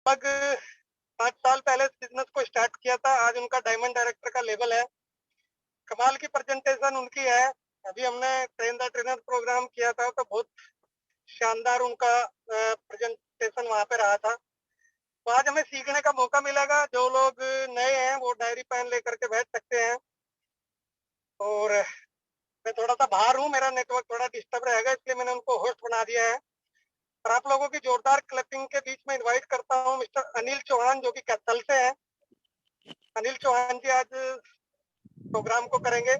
लगभग 5 साल पहले बिजनेस को स्टार्ट किया था। आज उनका डायमंड डायरेक्टर का लेवल है। कमाल की प्रेजेंटेशन उनकी है। अभी हमने ट्रेन द ट्रेनर प्रोग्राम किया था तो बहुत शानदार उनका प्रेजेंटेशन वहां पे रहा था। तो आज हमें सीखने का मौका मिलेगा। जो लोग नए हैं वो डायरी पेन लेकर के बैठ सकते हैं। और मैं थोड़ा सा बाहर हूँ, मेरा नेटवर्क थोड़ा डिस्टर्ब रहेगा, इसलिए मैंने उनको होस्ट बना दिया है। और आप लोगों की जोरदार क्लैपिंग के बीच में इनवाइट करता हूँ मिस्टर अनिल चौहान, जो कि कैथल से हैं। अनिल चौहान जी आज प्रोग्राम को करेंगे।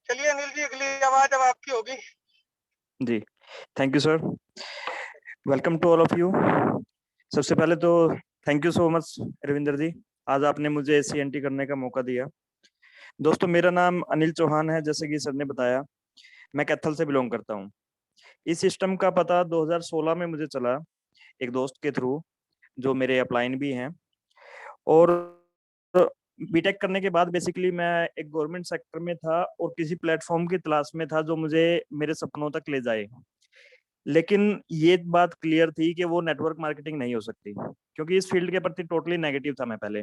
चलिए अनिल जी, अगली आवाज अब आपकी होगी। जी, thank you sir. Welcome to all of you. सबसे पहले तो thank you so much Ravinder ji, आज आपने मुझे CNT करने का मौका दिया। दोस्तों, मेरा नाम अनिल चौहान है, जैसे कि सर ने बताया। मैं कैथल से बिलोंग करता हूँ। इस सिस्टम का पता 2016 में मुझे चला, एक दोस्त के थ्रू, जो मेरे अपलाइन भी हैं। और बीटेक करने के बाद बेसिकली मैं एक गवर्नमेंट सेक्टर में था और किसी प्लेटफॉर्म की तलाश में था जो मुझे मेरे सपनों तक ले जाए। लेकिन ये बात क्लियर थी कि वो नेटवर्क मार्केटिंग नहीं हो सकती, क्योंकि इस फील्ड के प्रति टोटली नेगेटिव था मैं पहले।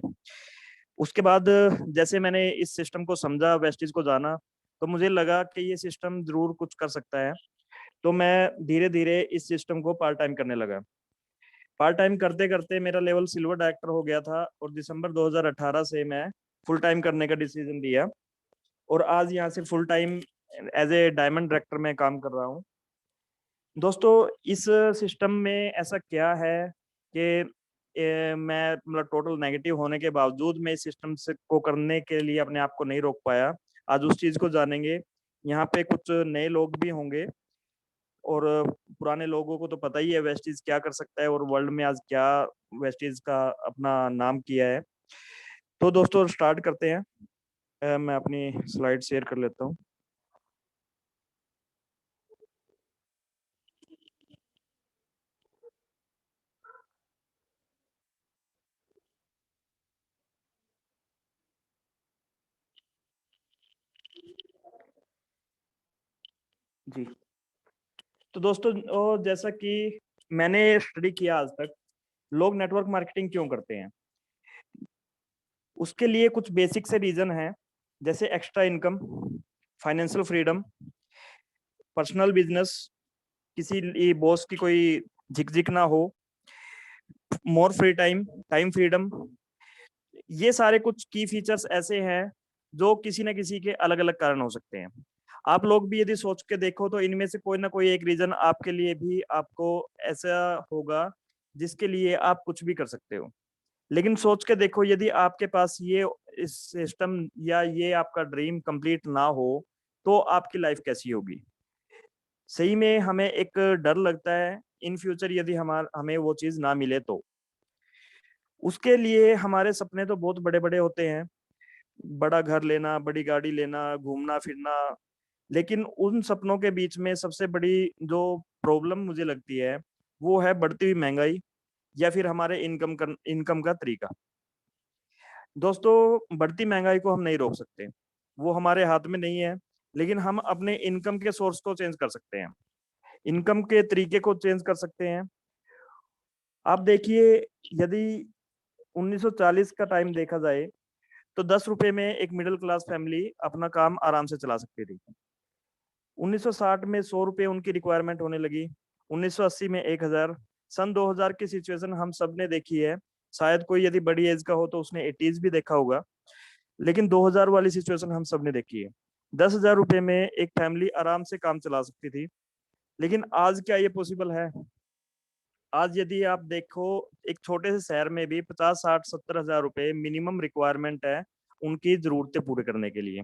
उसके बाद जैसे मैंने इस सिस्टम को समझा, वेस्टीज को जाना, तो मुझे लगा कि ये सिस्टम जरूर कुछ कर सकता है। तो मैं धीरे धीरे इस सिस्टम को पार्ट टाइम करने लगा। पार्ट टाइम करते करते मेरा लेवल सिल्वर डायरेक्टर हो गया था और दिसंबर 2018 से मैं फुल टाइम करने का डिसीजन लिया और आज यहाँ से full time as a diamond director में काम कर रहा हूँ। दोस्तों, इस सिस्टम में ऐसा क्या है कि मैं मतलब टोटल नेगेटिव होने के बावजूद मैं इस सिस्टम से को करने के लिए अपने आप को नहीं रोक पाया। आज उस चीज को जानेंगे। यहाँ पे कुछ नए लोग भी होंगे और पुराने लोगों को तो पता ही है वेस्टीज क्या कर सकता है और वर्ल्ड में आज क्या वेस्टीज का अपना नाम किया है। तो दोस्तों, स्टार्ट करते हैं। मैं अपनी स्लाइड शेयर कर लेता हूँ। जी, तो दोस्तों, जैसा कि मैंने स्टडी किया आज तक, लोग नेटवर्क मार्केटिंग क्यों करते हैं, उसके लिए कुछ बेसिक से रीजन है, जैसे extra income, financial freedom, personal business, किसी बॉस की कोई झिकझिक ना हो, more free time, time freedom. ये सारे कुछ की फीचर्स ऐसे हैं जो किसी न किसी के अलग अलग कारण हो सकते हैं। आप लोग भी यदि सोच के देखो तो इनमें से कोई ना कोई एक रीजन आपके लिए भी आपको ऐसा होगा जिसके लिए आप कुछ भी कर सकते हो। लेकिन सोच के देखो, यदि आपके पास ये इस सिस्टम या ये आपका ड्रीम कंप्लीट ना हो तो आपकी लाइफ कैसी होगी। सही में हमें एक डर लगता है इन फ्यूचर, यदि हमें वो चीज ना मिले तो। उसके लिए हमारे सपने तो बहुत बड़े बड़े होते हैं, बड़ा घर लेना, बड़ी गाड़ी लेना, घूमना फिरना। लेकिन उन सपनों के बीच में सबसे बड़ी जो प्रॉब्लम मुझे लगती है वो है बढ़ती हुई महंगाई या फिर हमारे इनकम का तरीका। दोस्तों, बढ़ती महंगाई को हम नहीं रोक सकते, वो हमारे हाथ में नहीं है। लेकिन हम अपने इनकम के सोर्स को चेंज कर सकते हैं, इनकम के तरीके को चेंज कर सकते हैं। आप देखिए, यदि 1940 का टाइम देखा जाए तो 10 रुपए में एक मिडिल क्लास फैमिली अपना काम आराम से चला सकती थी। 1960 में 100 रुपए उनकी रिक्वायरमेंट होने लगी, 1980 में 1000, सन 2000 की सिचुएशन हम सब ने देखी है। शायद कोई यदि बड़ी एज का हो तो उसने 80s भी देखा होगा, लेकिन 2000 वाली सिचुएशन हम सब ने देखी है। 10,000 रुपए में एक फैमिली आराम से काम चला सकती थी। लेकिन आज क्या ये पॉसिबल है? आज यदि आप देखो, एक छोटे से शहर में भी 50, 60, 70 हजार रुपए मिनिमम रिक्वायरमेंट है उनकी जरूरतें पूरे करने के लिए।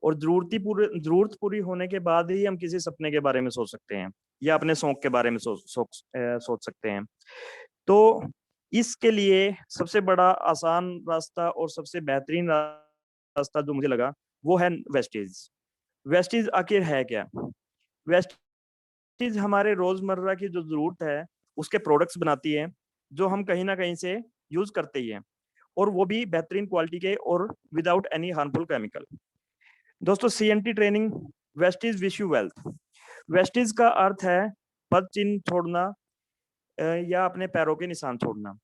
और जरूरत पूरी होने के बाद ही हम किसी सपने के बारे में सोच सकते हैं या अपने शौक के बारे में सोच सकते हैं। तो इसके लिए सबसे बड़ा आसान रास्ता और सबसे बेहतरीन रास्ता जो मुझे लगा वो है वेस्टेज। वेस्टेज आखिर है क्या? वेस्टेज हमारे रोजमर्रा की जो जरूरत है उसके प्रोडक्ट्स बनाती है, जो हम कहीं ना कहीं से यूज करते ही हैं, और वो भी बेहतरीन क्वालिटी के और विदाउट एनी हार्मफुल केमिकल। दोस्तों, CNT training, Vestige wish you wealth. Vestige का अर्थ है पद चिन्ह छोड़ना, या अपने पैरों के निशान छोड़ना।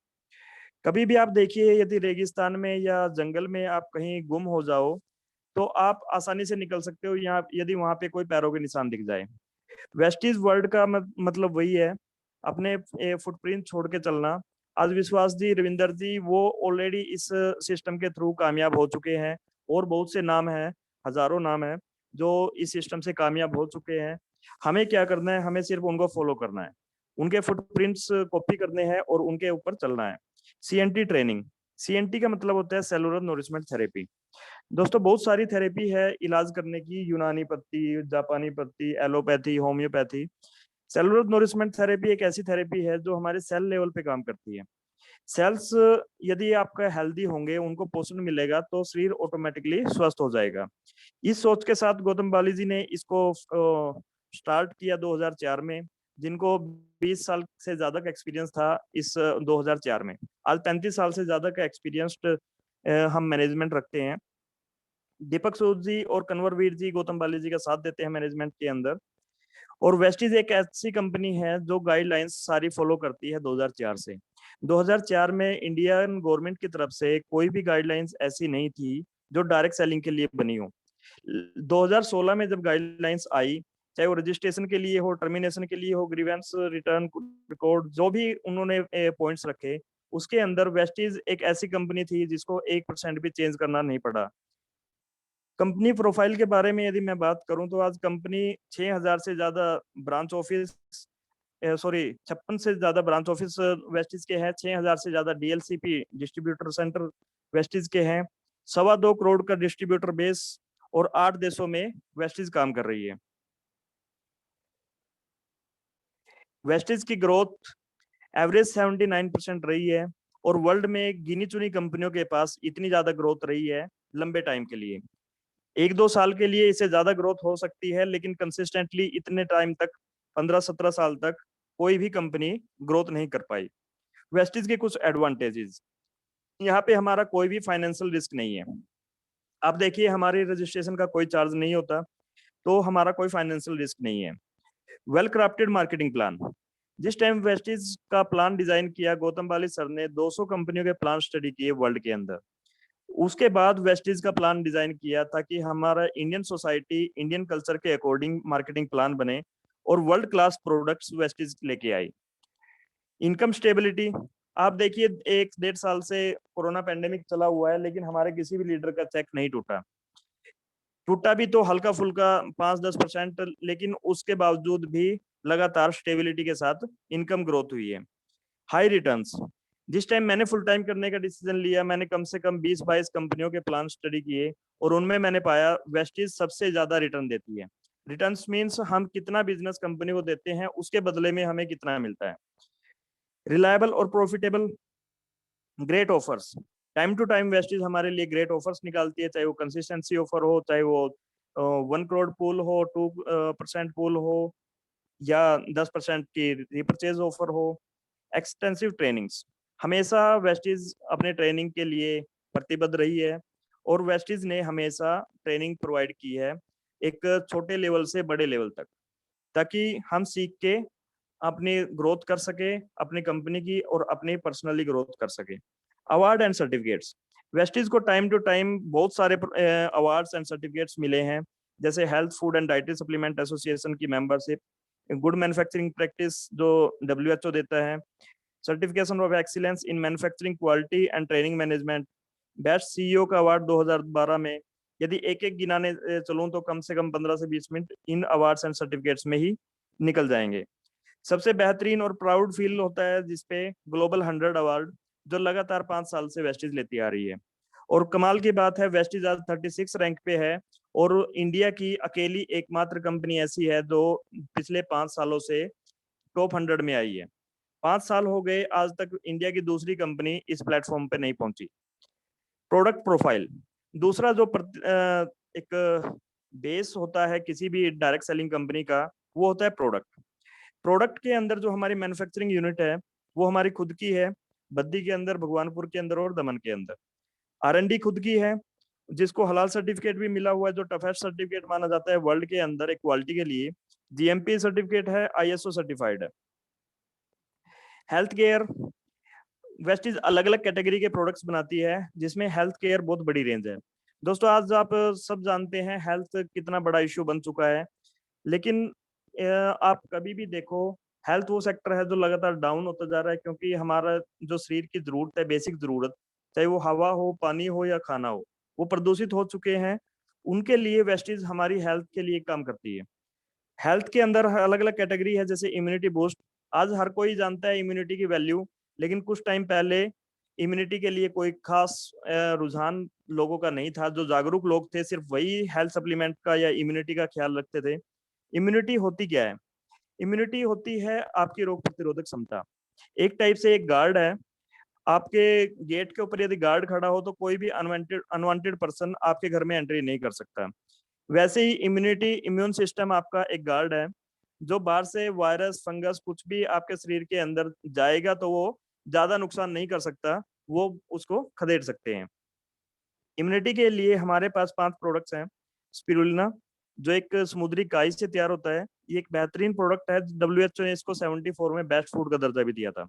कभी भी आप देखिए, यदि रेगिस्तान में या जंगल में आप कहीं गुम हो जाओ, तो आप आसानी से निकल सकते हो यहाँ, यदि वहां पे कोई पैरों के निशान दिख जाए। वेस्टीज वर्ल्ड का मतलब वही है, अपने फुटप्रिंट छोड़ के चलना। आज विश्वास जी, रविंदर जी, वो ऑलरेडी इस सिस्टम के थ्रू कामयाब हो चुके हैं, और बहुत से नाम हैं, हजारों नाम हैं जो इस सिस्टम से कामयाब हो चुके हैं। हमें क्या करना है? हमें सिर्फ उनको फॉलो करना है, उनके फुटप्रिंट्स कॉपी करने हैं और उनके ऊपर चलना है। CNT training. सीएनटी का मतलब होता है सेलुलर नोरिशमेंट थेरेपी। दोस्तों, बहुत सारी थेरेपी है इलाज करने की, यूनानी पत्ती, जापानी पत्ती, allopathy, homeopathy. Cellular nourishment therapy एक ऐसी थेरेपी है जो हमारे सेल लेवल पे काम करती है। सेल्स यदि आपका हेल्दी होंगे, उनको पोषण मिलेगा, तो शरीर ऑटोमेटिकली स्वस्थ हो जाएगा। इस सोच के साथ गौतम बाली जी ने इसको स्टार्ट किया 2004 में, जिनको 20 साल से ज्यादा का एक्सपीरियंस था इस 2004 में। आज 35 साल से ज्यादा का एक्सपीरियंस्ड हम मैनेजमेंट रखते हैं। दीपक सूद जी और कन्वरवीर जी गौतम बाली जी का साथ देते हैं मैनेजमेंट के अंदर। और वेस्टीज एक ऐसी कंपनी है जो गाइडलाइंस सारी फॉलो करती है 2004 से। 2004 में इंडियन गवर्नमेंट की तरफ से कोई भी गाइडलाइंस ऐसी नहीं थी जो डायरेक्ट सेलिंग के लिए बनी हो। 2016 में जब गाइडलाइंस आई, चाहे वो रजिस्ट्रेशन के लिए हो, टर्मिनेशन के लिए हो, ग्रीवेंस रिटर्न रिकॉर्ड, जो भी उन्होंने पॉइंट्स रखे, उसके अंदर वेस्टीज एक ऐसी कंपनी थी जिसको 1% भी चेंज करना नहीं पड़ा। कंपनी प्रोफाइल के बारे में यदि मैं बात करूं, तो आज कंपनी 6000 से ज्यादा ब्रांच ऑफिस, सॉरी 56 से ज्यादा ब्रांच ऑफिस वेस्टीज के हैं, 6000 से ज्यादा डीएलसीपी डिस्ट्रीब्यूटर सेंटर वेस्टीज के हैं, 2.25 करोड़ का डिस्ट्रीब्यूटर बेस, और 8 देशों में वेस्टीज काम कर रही है। वेस्टीज की ग्रोथ एवरेज 79% रही है, और वर्ल्ड में गिनी चुनी कंपनियों के पास इतनी ज्यादा ग्रोथ रही है लंबे टाइम के लिए। 1-2 साल के लिए इससे ज्यादा ग्रोथ हो सकती है, लेकिन कंसिस्टेंटली इतने टाइम तक, 15-17 साल तक कोई भी कंपनी ग्रोथ नहीं कर पाई। वेस्टीज के कुछ एडवांटेजेस, यहाँ पे हमारा कोई भी फाइनेंशियल रिस्क नहीं है। आप देखिए, हमारे रजिस्ट्रेशन का कोई चार्ज नहीं होता, तो हमारा कोई फाइनेंशियल रिस्क नहीं है। Well crafted marketing plan. जिस टाइम वेस्टीज का प्लान डिजाइन किया, गौतम बाली सर ने 200 कंपनियों के प्लान स्टडी किए वर्ल्ड के अंदर। उसके बाद वेस्टीज का प्लान डिजाइन किया ताकि हमारा इंडियन सोसाइटी, इंडियन कल्चर के अकॉर्डिंग मार्केटिंग प्लान बने, और वर्ल्ड क्लास प्रोडक्ट्स वेस्टीज लेके आई। Income stability. आप देखिए, 1-1.5 साल से कोरोना पेंडेमिक चला हुआ है, लेकिन हमारे किसी भी लीडर का चेक नहीं टूटा। टूटा भी तो हल्का फुल्का 5-10%, लेकिन उसके बावजूद भी लगातार स्टेबिलिटी के साथ इनकम ग्रोथ हुई है। High returns. जिस टाइम मैंने फुल टाइम करने का डिसीजन लिया, मैंने कम से कम 20-22 कंपनियों के प्लान स्टडी किए, और उनमें मैंने पाया वेस्टीज सबसे ज्यादा रिटर्न देती है। रिटर्न्स मींस हम कितना बिजनेस कंपनी को देते हैं, उसके बदले में हमें कितना मिलता है। रिलायबल और profitable. Great offers. Time to time Vestige हमारे लिए ग्रेट ऑफर्स निकालती है, चाहे वो कंसिस्टेंसी ऑफर हो, चाहे वो 1 करोड़ पूल हो, 2% पूल हो, या 10% की रिपर्चेज ऑफर हो। Extensive trainings. हमेशा वेस्टीज अपने ट्रेनिंग के लिए प्रतिबद्ध रही है, और वेस्टीज ने हमेशा ट्रेनिंग प्रोवाइड की है, एक छोटे लेवल से बड़े लेवल तक, ताकि हम सीख के अपनी ग्रोथ कर सके, अपनी कंपनी की और अपनी पर्सनली ग्रोथ कर सके। Award and certificates. वेस्टीज को टाइम टू टाइम बहुत सारे अवार्ड्स एंड सर्टिफिकेट्स मिले हैं, जैसे health food and dietary supplement association की मेंबरशिप, गुड मैन्युफैक्चरिंग प्रैक्टिस जो WHO देता है, certification of excellence in manufacturing quality and training management, best CEO का अवार्ड 2012 में। यदि एक एक गिनाने चलूं, तो कम से कम 15 से 20 minute in awards and certificates में ही निकल जाएंगे। सबसे बेहतरीन और प्राउड फील होता है जिसपे ग्लोबल 100 अवार्ड, जो लगातार 5 साल से वेस्टीज लेती आ रही है। और कमाल की बात है, वेस्टीज आज 36 रैंक पे है, और इंडिया की अकेली एकमात्र कंपनी ऐसी है जो पिछले 5 सालों से टॉप 100 में आई है। 5 साल हो गए, आज तक इंडिया की दूसरी कंपनी इस प्लेटफॉर्म पे नहीं पहुंची। Product profile. दूसरा जो एक बेस होता है किसी भी डायरेक्ट सेलिंग कंपनी का, वो होता है प्रोडक्ट। प्रोडक्ट के अंदर जो हमारी मैन्युफैक्चरिंग यूनिट है, वो हमारी खुद की है, बद्दी के अंदर, भगवानपुर के अंदर और दमन के अंदर। R&D खुद की है, जिसको हलाल सर्टिफिकेट भी मिला हुआ है, जो टफेस्ट सर्टिफिकेट माना जाता है वर्ल्ड के अंदर एक क्वालिटी के लिए। GMP सर्टिफिकेट है, ISO सर्टिफाइड है। हेल्थ केयर, वेस्टीज अलग अलग कैटेगरी के प्रोडक्ट्स बनाती है, जिसमें हेल्थ केयर बहुत बड़ी रेंज है। दोस्तों आज आप सब जानते हैं हेल्थ कितना बड़ा इश्यू बन चुका है, लेकिन आप कभी भी देखो, हेल्थ वो सेक्टर है जो लगातार डाउन होता जा रहा है, क्योंकि हमारा जो शरीर की जरूरत है, बेसिक जरूरत, चाहे वो हवा हो, पानी हो या खाना हो, वो प्रदूषित हो चुके हैं। उनके लिए वेस्टीज हमारी हेल्थ के लिए काम करती है। हेल्थ के अंदर अलग अलग कैटेगरी है, जैसे इम्यूनिटी बूस्ट। आज हर कोई जानता है इम्यूनिटी की वैल्यू, लेकिन कुछ टाइम पहले इम्यूनिटी के लिए कोई खास रुझान लोगों का नहीं था। जो जागरूक लोग थे सिर्फ वही हेल्थ सप्लीमेंट का या इम्यूनिटी का ख्याल रखते थे। इम्यूनिटी होती क्या है? इम्यूनिटी होती है आपकी रोग प्रतिरोधक क्षमता। एक टाइप से एक गार्ड है। आपके गेट के ऊपर यदि गार्ड खड़ा हो तो कोई भी अनवांटेड अनवांटेड पर्सन आपके घर में एंट्री नहीं कर सकता। वैसे ही इम्यूनिटी, इम्यून सिस्टम आपका एक गार्ड है, जो बाहर से वायरस, फंगस कुछ भी आपके शरीर के अंदर जाएगा तो वो ज्यादा नुकसान नहीं कर सकता, वो उसको खदेड़ सकते हैं। इम्यूनिटी के लिए हमारे पास 5 प्रोडक्ट्स हैं। स्पिरुलिना, जो एक समुद्री काई से तैयार होता है, ये एक बेहतरीन प्रोडक्ट है। WHO ने इसको 74 में बेस्ट फूड का दर्जा भी दिया था।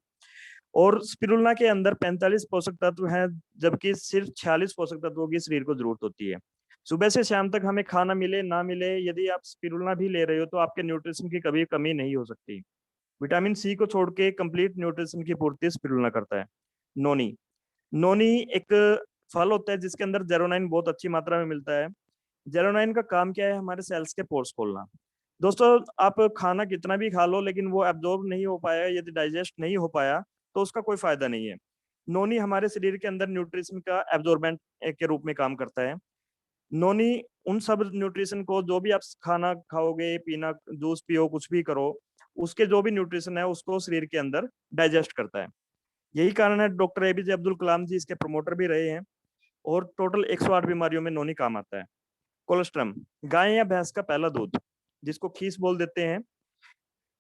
और स्पिरुलिना के अंदर 45 पोषक तत्व हैं, जबकि सिर्फ 46 पोषक तत्वों की शरीर को जरूरत होती है। सुबह से शाम तक हमें खाना मिले ना मिले, यदि आप स्पिरुलिना भी ले रहे हो तो आपके न्यूट्रिशन की कभी कमी नहीं हो सकती। विटामिन सी को छोड़ के कंप्लीट न्यूट्रिशन की पूर्ति स्पिरुलिना करता है। नोनी, नोनी एक फल होता है जिसके अंदर जेरोनाइन बहुत अच्छी मात्रा में मिलता है। जेरोनाइन का काम क्या है? हमारे सेल्स के पोर्स खोलना। दोस्तों आप खाना कितना भी खा लो, लेकिन वो एब्जॉर्ब नहीं हो पाया, यदि डाइजेस्ट नहीं हो पाया तो उसका कोई फायदा नहीं है। नोनी हमारे शरीर के अंदर न्यूट्रिशन का एब्जॉर्बेंट के रूप में काम करता है। नोनी उन सब न्यूट्रिशन को, जो भी आप खाना खाओगे, पीना, जूस पियो, कुछ भी करो, उसके जो भी न्यूट्रिशन है उसको शरीर के अंदर डाइजेस्ट करता है। यही कारण है डॉक्टर APJ अब्दुल कलाम जी इसके प्रमोटर भी रहे हैं। और टोटल 108 बीमारियों में नोनी काम आता है। कोलेस्ट्रम, गाय या भैंस का पहला दूध, जिसको खीस बोल देते हैं।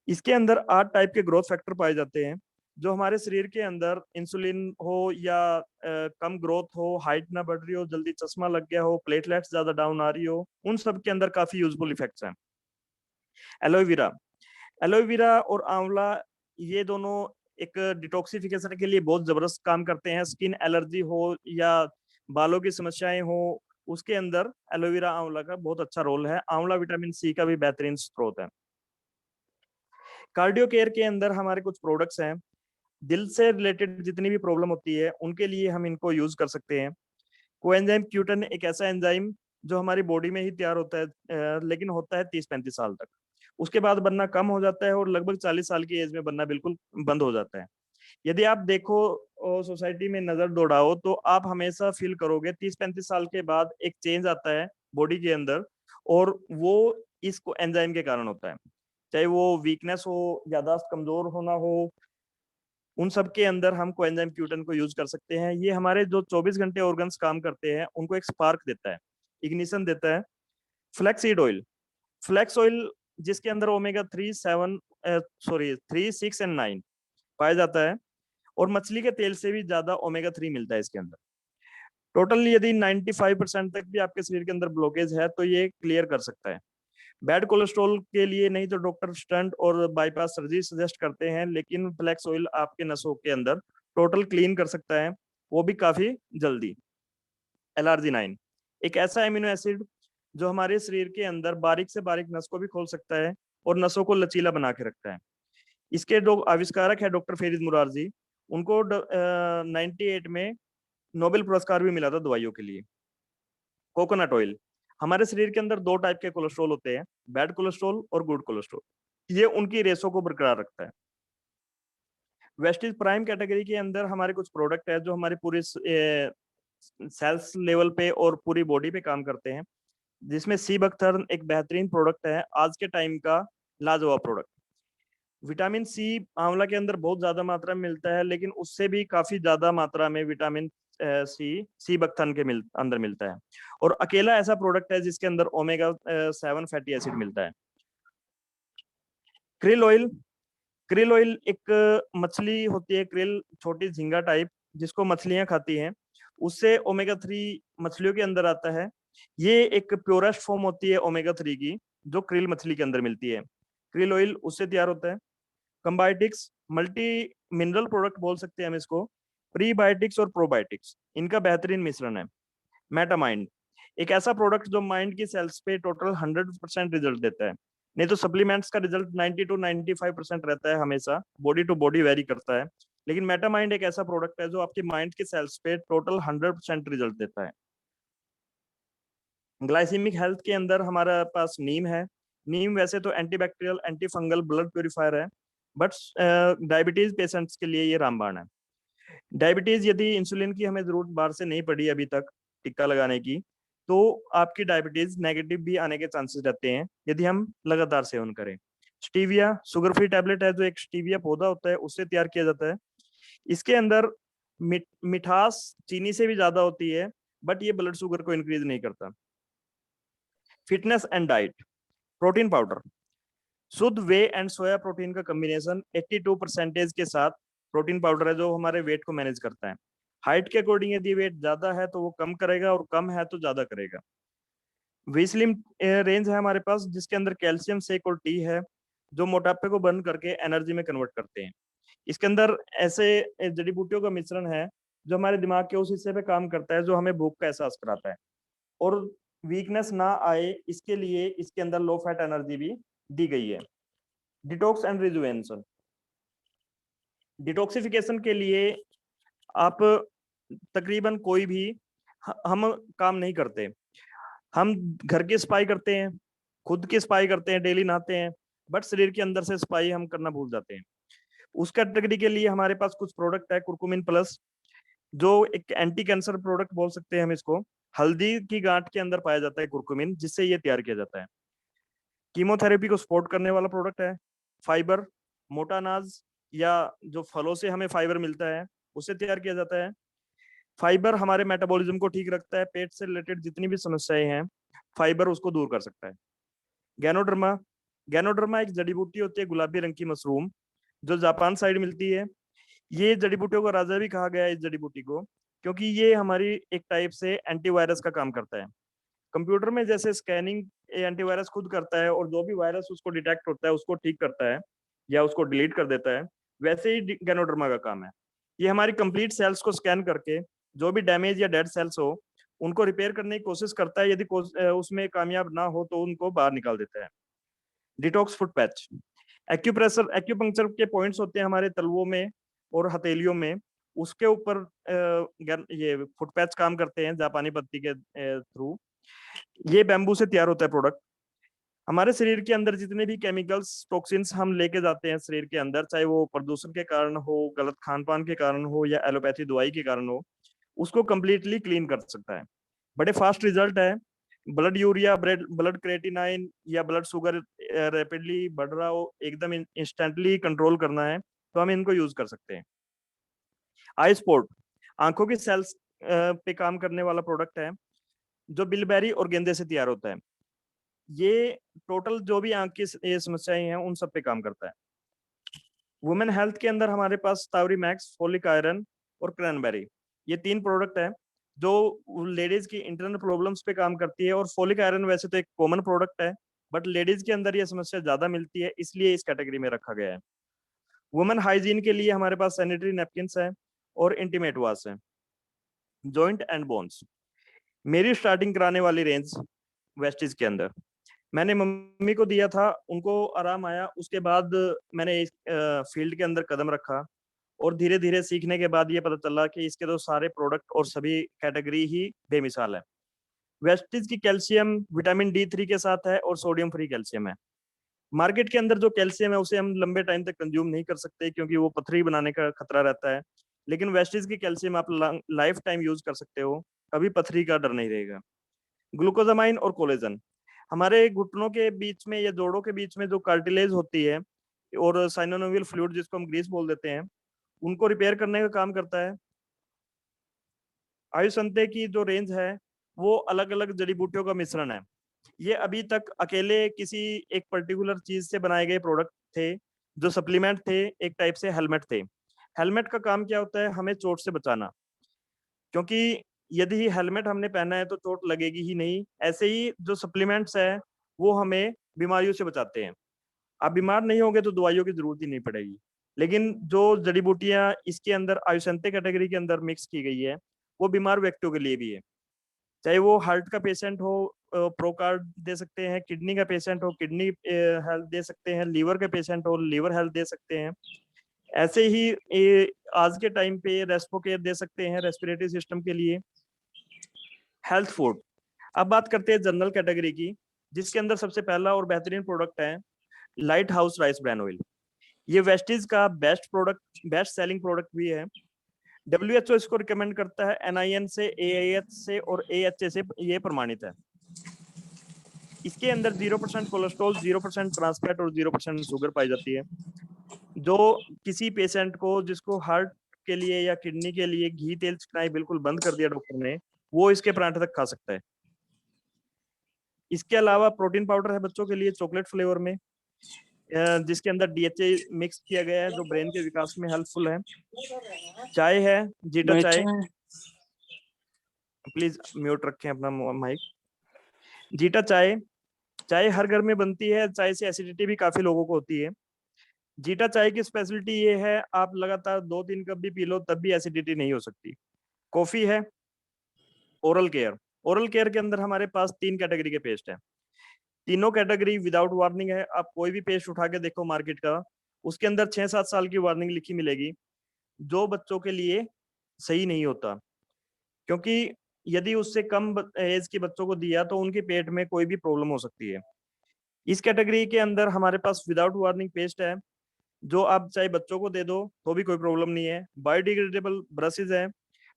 इसके अंदर 8 टाइप के ग्रोथ फैक्टर पाए जाते हैं, जो हमारे शरीर के अंदर इंसुलिन हो या कम ग्रोथ हो, हाइट ना बढ़ रही हो, जल्दी चश्मा लग गया हो, प्लेटलेट्स ज्यादा डाउन आ रही हो, उन सब के अंदर काफी यूजफुल इफेक्ट्स हैं। एलोवेरा, एलोवेरा और आंवला, ये दोनों एक डिटॉक्सिफिकेशन के लिए बहुत जबरदस्त काम करते हैं। स्किन एलर्जी हो या बालों की समस्याएं हो, उसके अंदर एलोवेरा, आंवला का बहुत अच्छा रोल है। आंवला विटामिन सी का भी बेहतरीन स्रोत है। कार्डियो केयर के अंदर हमारे कुछ प्रोडक्ट्स हैं। दिल से रिलेटेड जितनी भी प्रॉब्लम होती है उनके लिए हम इनको यूज कर सकते हैं। कोएंजाइम Q10 एक ऐसा एंजाइम जो हमारी बॉडी में ही तैयार होता है, लेकिन होता है 30-35 साल तक। उसके बाद बनना कम हो जाता है और लगभग 40 साल की एज में बनना बिल्कुल बंद हो जाता है। यदि आप देखो सोसाइटी में नजर दौड़ाओ तो आप हमेशा फील करोगे 30-35 साल के बाद एक चेंज आता है बॉडी के अंदर, और वो इसको एंजाइम के कारण होता है। चाहे वो वीकनेस हो, याददाश्त कमजोर होना हो, उन सब के अंदर हम कोएंजाइम Q10 को यूज कर सकते हैं। ये हमारे जो 24 घंटे ऑर्गन्स काम करते हैं उनको एक स्पार्क देता है, इग्निशन देता है। Flax seed oil, flax oil जिसके अंदर ओमेगा 3, 6 एंड 9 पाया जाता है, और मछली के तेल से भी ज्यादा ओमेगा 3 मिलता है इसके अंदर। टोटल यदि 95% तक भी आपके शरीर के अंदर ब्लॉकेज है तो ये क्लियर कर सकता है। बैड कोलेस्ट्रॉल के लिए नहीं तो डॉक्टर स्टंट और बाईपास सर्जरी सजेस्ट करते हैं, लेकिन फ्लैक्स ऑयल आपके नसों के अंदर टोटल क्लीन कर सकता है, वो भी काफी जल्दी। LRG9 एक ऐसा एमिनो एसिड जो हमारे शरीर के अंदर बारीक से बारीक नस को भी खोल सकता है और नसों को लचीला बना के रखता है। इसके जो आविष्कारक है डॉक्टर फेरिज मुरारजी, उनको 98 में नोबेल पुरस्कार भी मिला था दवाइयों के लिए। कोकोनट ऑयल, हमारे शरीर के अंदर 2 टाइप के कोलेस्ट्रॉल होते हैं, बैड कोलेस्ट्रॉल और गुड कोलेस्ट्रॉल। ये उनकी रेसों को बरकरार रखता है। वेस्टीज प्राइम कैटेगरी के अंदर हमारे कुछ प्रोडक्ट है जो हमारे पूरे सेल्स लेवल पे और पूरी बॉडी पे काम करते हैं, जिसमें सी बख्तरन एक बेहतरीन प्रोडक्ट है, आज के टाइम का लाजवाब प्रोडक्ट। विटामिन सी आंवला के अंदर बहुत ज्यादा मात्रा में मिलता है, लेकिन उससे भी काफी ज्यादा मात्रा में विटामिन सी बख्तरन के अंदर मिलता है। और अकेला ऐसा प्रोडक्ट है जिसके अंदर ओमेगा 7 फैटी एसिड मिलता है। क्रिल ऑयल, क्रिल ऑयल एक मछली होती है, क्रिल छोटी झींगा टाइप, जिसको मछलियां खाती हैं, उससे ओमेगा 3 मछलियों के अंदर आता है। ये एक प्योरेस्ट फॉर्म होती है ओमेगा 3 की, जो क्रिल मछली के अंदर मिलती है। क्रिल ऑयल उससे तैयार होता है। कंबायोटिक्स, मल्टी मिनरल प्रोडक्ट बोल सकते हैं हम इसको, प्रीबायोटिक्स और प्रोबायोटिक्स, इनका बेहतरीन मिश्रण है। मेटामाइंड, एक ऐसा प्रोडक्ट जो माइंड की सेल्स पे टोटल 100% रिजल्ट देता है। नहीं तो सप्लीमेंट्स का रिजल्ट 90 to 95% रहता है, हमेशा बॉडी टू बॉडी वेरी करता है। लेकिन मेटामाइंड एक ऐसा प्रोडक्ट है जो आपके माइंड की सेल्स पे टोटल 100% रिजल्ट देता है। ग्लाइसेमिक हेल्थ के अंदर हमारा पास नीम है। नीम वैसे तो antibacterial, anti fungal, blood purifier है, बट डायबिटीज पेशेंट्स के लिए ये रामबाण है। डायबिटीज, यदि इंसुलिन की हमें जरूरत बाहर से नहीं पड़ी अभी तक टिक्का लगाने की, तो आपकी डायबिटीज नेगेटिव भी आने के चांसेस रहते हैं यदि हम लगातार सेवन करें। स्टीविया, शुगर फ्री टैबलेट है, जो एक स्टीविया पौधा होता है उससे तैयार किया जाता है। इसके अंदर मिठास चीनी से भी ज्यादा होती है, बट ये ब्लड शुगर को इंक्रीज नहीं करता। Fitness and diet, protein powder, शुद्ध वे एंड सोया प्रोटीन का कॉम्बिनेशन 82% के साथ प्रोटीन पाउडर है जो हमारे वेट को मैनेज करता है। हाइट के अकॉर्डिंग यदि वेट ज्यादा है तो वो कम करेगा, और कम है तो ज्यादा करेगा। वी रेंज है हमारे पास, जिसके अंदर कैल्शियम शेक और टी है, जो मोटापे को बर्न करके एनर्जी में कन्वर्ट करते हैं। इसके अंदर ऐसे जड़ी बूटियों का मिश्रण है जो हमारे दिमाग के उस हिस्से पे काम करता है जो हमें भूख का एहसास कराता है, और वीकनेस ना आए इसके लिए इसके अंदर लो फैट एनर्जी भी दी गई है। डिटॉक्स एंड रिजुवेनेशन, डिटॉक्सिफिकेशन के लिए आप तकरीबन कोई भी हम काम नहीं करते। हम घर की सफाई करते हैं, खुद की सफाई करते हैं, डेली नहाते हैं, बट शरीर के अंदर से सफाई हम करना भूल जाते हैं। उस कैटेगरी के लिए हमारे पास कुछ प्रोडक्ट है, कुरकुमिन प्लस, जो एक एंटी कैंसर प्रोडक्ट बोल सकते हैं हम इसको। हल्दी की गांठ के अंदर पाया जाता है कुरकुमिन, जिससे ये तैयार किया जाता है। कीमोथेरेपी को सपोर्ट करने वाला प्रोडक्ट है। फाइबर, मोटा अनाज या जो फलों से हमें फाइबर मिलता है उससे तैयार किया जाता है। फाइबर हमारे मेटाबॉलिज्म को ठीक रखता है, पेट से रिलेटेड जितनी भी समस्याएं हैं फाइबर उसको दूर कर सकता है। गैनोडर्मा, गैनोडर्मा एक जड़ी बूटी होती है, गुलाबी रंग की मशरूम, जो जापान साइड मिलती है। ये जड़ी बूटियों का राजा भी कहा गया है इस जड़ी बूटी को, क्योंकि ये हमारी एक टाइप से एंटीवायरस का काम करता है। कंप्यूटर में जैसे स्कैनिंग एंटीवायरस खुद करता है और जो भी वायरस उसको डिटेक्ट होता है उसको ठीक करता है या उसको डिलीट कर देता है, वैसे ही गैनोडर्मा का काम है। ये हमारी कंप्लीट सेल्स को स्कैन करके जो भी डैमेज या डेड सेल्स हो उनको रिपेयर करने की कोशिश करता है, यदि उसमें कामयाब ना हो तो उनको बाहर निकाल देता है। Detox foot patch, acupressure, acupuncture के पॉइंट्स होते हैं हमारे तलवों में और हथेलियों में, उसके ऊपर ये फुट पैच काम करते हैं जापानी पत्ती के थ्रू। ये बैम्बू से तैयार होता है प्रोडक्ट। हमारे शरीर के अंदर जितने भी केमिकल्स, टॉक्सिन्स हम लेके जाते हैं शरीर के अंदर, चाहे वो प्रदूषण के कारण हो, गलत खान पान के कारण हो, या एलोपैथी दवाई के कारण हो, उसको कंप्लीटली क्लीन कर सकता है। बड़े फास्ट रिजल्ट है। ब्लड यूरिया, ब्लड क्रेटिनाइन या ब्लड शुगर रैपिडली बढ़ रहा हो, एकदम इंस्टेंटली कंट्रोल करना है तो हम इनको यूज कर सकते हैं। आई स्पोर्ट, आंखों की सेल्स पे काम करने वाला प्रोडक्ट है, जो बिलबेरी और गेंदे से तैयार होता है। ये टोटल जो भी आंख की ये समस्याएं हैं उन सब पे काम करता है। वुमेन हेल्थ के अंदर हमारे पास तावरी मैक्स, फोलिक आयरन और क्रैनबेरी, ये 3 प्रोडक्ट है जो लेडीज की इंटरनल प्रॉब्लम्स पे काम करती है। और फोलिक आयरन वैसे तो एक कॉमन प्रोडक्ट है, बट लेडीज के अंदर ये समस्या ज्यादा मिलती है, इसलिए इस कैटेगरी में रखा गया है। वुमेन हाइजीन के लिए हमारे पास सैनिटरी नैपकिन्स है और इंटीमेट वाश है। जॉइंट एंड बोन्स, मेरी स्टार्टिंग कराने वाली रेंज वेस्टिज के अंदर मैंने मम्मी को दिया था, उनको आराम आया। उसके बाद मैंने इस फील्ड के अंदर कदम रखा और धीरे धीरे सीखने के बाद ये पता चला कि इसके तो सारे प्रोडक्ट और सभी कैटेगरी ही बेमिसाल है। वेस्टिज की कैल्शियम विटामिन D3 के साथ है और सोडियम फ्री कैल्शियम है। मार्केट के अंदर जो कैल्शियम है उसे हम लंबे टाइम तक कंज्यूम नहीं कर सकते क्योंकि वो पथरी बनाने का खतरा रहता है, लेकिन वेस्टिज की कैल्शियम आप लाइफ टाइम यूज कर सकते हो, कभी पथरी का डर नहीं रहेगा। ग्लूकोजामाइन और कोलेजन, हमारे घुटनों के बीच में या जोड़ों के बीच में जो कार्टिलेज होती है और साइनोवियल फ्लूइड जिसको हम ग्रीस बोल देते हैं, उनको रिपेयर करने का काम करता है। आयुसंते की जो रेंज है वो अलग अलग जड़ी बूटियों का मिश्रण है। ये अभी तक अकेले किसी एक पर्टिकुलर चीज से बनाए गए प्रोडक्ट थे, जो सप्लीमेंट थे, एक टाइप से हेलमेट थे। हेलमेट का काम क्या होता है? हमें चोट से बचाना, क्योंकि यदि हेलमेट हमने पहना है तो चोट लगेगी ही नहीं। ऐसे ही जो सप्लीमेंट्स है वो हमें बीमारियों से बचाते हैं। आप बीमार नहीं होंगे तो दवाइयों की जरूरत ही नहीं पड़ेगी। लेकिन जो जड़ी बूटियां इसके अंदर आयुर्वेदिक कैटेगरी के अंदर मिक्स की गई है, वो बीमार व्यक्तियों के लिए भी है। चाहे वो हार्ट का पेशेंट हो, प्रोकार्ड दे सकते हैं, किडनी का पेशेंट हो किडनी हेल्थ दे सकते हैं, लीवर के पेशेंट हो लीवर हेल्थ दे सकते हैं। ऐसे ही आज के टाइम पे रेस्पो केयर दे सकते हैं रेस्पिरेटरी सिस्टम के लिए। हेल्थ फूड, अब बात करते हैं जनरल कैटेगरी की, जिसके अंदर सबसे पहला और बेहतरीन प्रोडक्ट है light house rice bran oil. ये वेस्टीज का best product, best selling product भी है। WHO इसको रिकमेंड करता है, NIN से, AIH से और AHA से ये प्रमाणित है। इसके अंदर 0% कोलेस्ट्रॉल, 0% ट्रांसफैट और 0% शुगर पाई जाती है। जो किसी पेशेंट को जिसको हार्ट के लिए या किडनी के लिए घी तेल चिकनाई बिल्कुल बंद कर दिया डॉक्टर ने, वो इसके परांठे तक खा सकता है। इसके अलावा प्रोटीन पाउडर है बच्चों के लिए चॉकलेट फ्लेवर में, जिसके अंदर DHA मिक्स किया गया है, जो ब्रेन के विकास में हेल्पफुल है। चाय है, जीटा चाय, प्लीज म्यूट रखें अपना माइक। जीटा चाय, चाय हर घर में बनती है, चाय से एसिडिटी भी काफी लोगों को होती है। जीटा चाय की स्पेशलिटी ये है, आप लगातार 2-3 कप भी पी लो तब भी एसिडिटी नहीं हो सकती। कॉफी है, ओरल केयर, ओरल केयर के अंदर हमारे पास 3 कैटेगरी के पेस्ट है। तीनों कैटेगरी विदाउट वार्निंग है। आप कोई भी पेस्ट उठा के देखो मार्केट का, उसके अंदर 6-7 साल की वार्निंग लिखी मिलेगी, जो बच्चों के लिए सही नहीं होता। क्योंकि यदि उससे कम एज के बच्चों को दिया तो उनके पेट में कोई भी प्रॉब्लम हो सकती है। इस कैटेगरी के अंदर हमारे पास विदाउट वार्निंग पेस्ट है, जो आप चाहे बच्चों को दे दो तो भी कोई प्रॉब्लम नहीं है। बायोडिग्रेडेबल ब्रशेज है,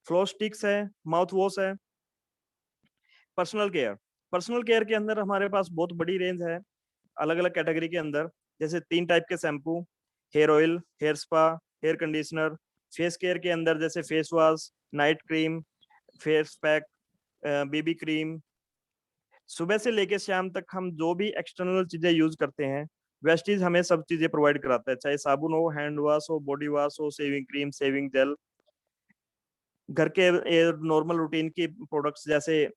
फ्लो स्टिक्स है, माउथ वॉश है। पर्सनल केयर, पर्सनल केयर के अंदर हमारे पास बहुत बड़ी रेंज है अलग अलग कैटेगरी के अंदर, जैसे 3 टाइप के shampoo, hair oil, hair spa, hair conditioner. Face care के अंदर जैसे face wash, night cream, face pack, baby cream. सुबह से लेकर शाम तक हम जो भी एक्सटर्नल चीजें यूज करते हैं, वेस्टीज हमें सब चीजें प्रोवाइड कराता है, चाहे साबुन हो, हैंड वॉश हो, बॉडी वॉश हो, शेविंग क्रीम, शेविंग जेल। घर के नॉर्मल रूटीन की प्रोडक्ट्स जैसे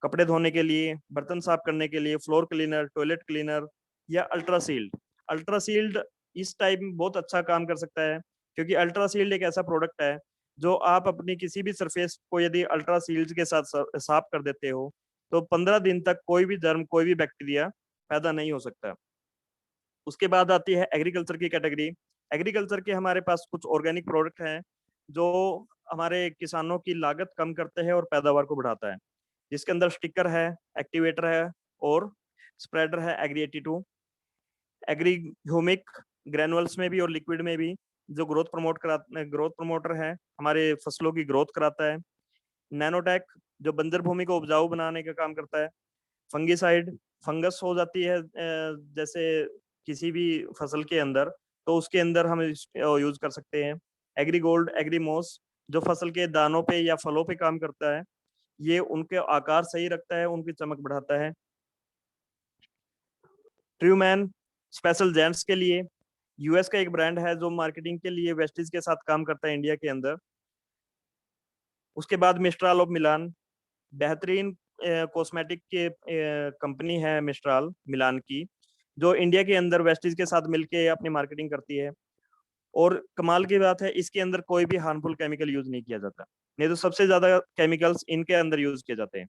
कपड़े धोने के लिए, बर्तन साफ करने के लिए, फ्लोर क्लीनर, टॉयलेट क्लीनर या अल्ट्रासील्ड। अल्ट्रासील्ड इस टाइप में बहुत अच्छा काम कर सकता है, क्योंकि अल्ट्रासील्ड एक ऐसा प्रोडक्ट है जो आप अपनी किसी भी सरफेस को यदि अल्ट्रासील्ड के साथ साफ कर देते हो तो 15 दिन तक कोई भी जर्म, कोई भी बैक्टीरिया पैदा नहीं हो सकता। उसके बाद आती है एग्रीकल्चर की कैटेगरी। एग्रीकल्चर के हमारे पास कुछ ऑर्गेनिक प्रोडक्ट हैं जो हमारे किसानों की लागत कम करते हैं और पैदावार को बढ़ाता है, जिसके अंदर स्टिकर है, एक्टिवेटर है और स्प्रेडर है एग्री 82। एग्री ह्यूमिक ग्रेनुअल्स में भी और लिक्विड में भी, जो ग्रोथ प्रमोटर है, हमारे फसलों की ग्रोथ कराता है। नैनोटेक, जो बंजर भूमि को उपजाऊ बनाने का काम करता है। फंगिसाइड, फंगस हो जाती है जैसे किसी भी फसल के अंदर, तो उसके अंदर हम यूज कर सकते हैं। एग्री गोल्ड, एग्री मोस, जो फसल के दानों पे या फलों पे काम करता है, ये उनके आकार सही रखता है, उनकी चमक बढ़ाता है। ट्रूमैन, स्पेशल जेंट्स के लिए, US का एक ब्रांड है जो मार्केटिंग के लिए वेस्टीज के साथ काम करता है इंडिया के अंदर। उसके बाद मिस्ट्राल ऑफ मिलान, बेहतरीन कॉस्मेटिक के कंपनी है मिस्ट्राल मिलान की, जो इंडिया के अंदर वेस्टीज के साथ मिलके अपनी मार्केटिंग करती है। और कमाल की बात है, इसके अंदर कोई भी हार्मफुल केमिकल यूज नहीं किया जाता, नहीं तो सबसे ज्यादा केमिकल्स इनके अंदर यूज किए जाते हैं।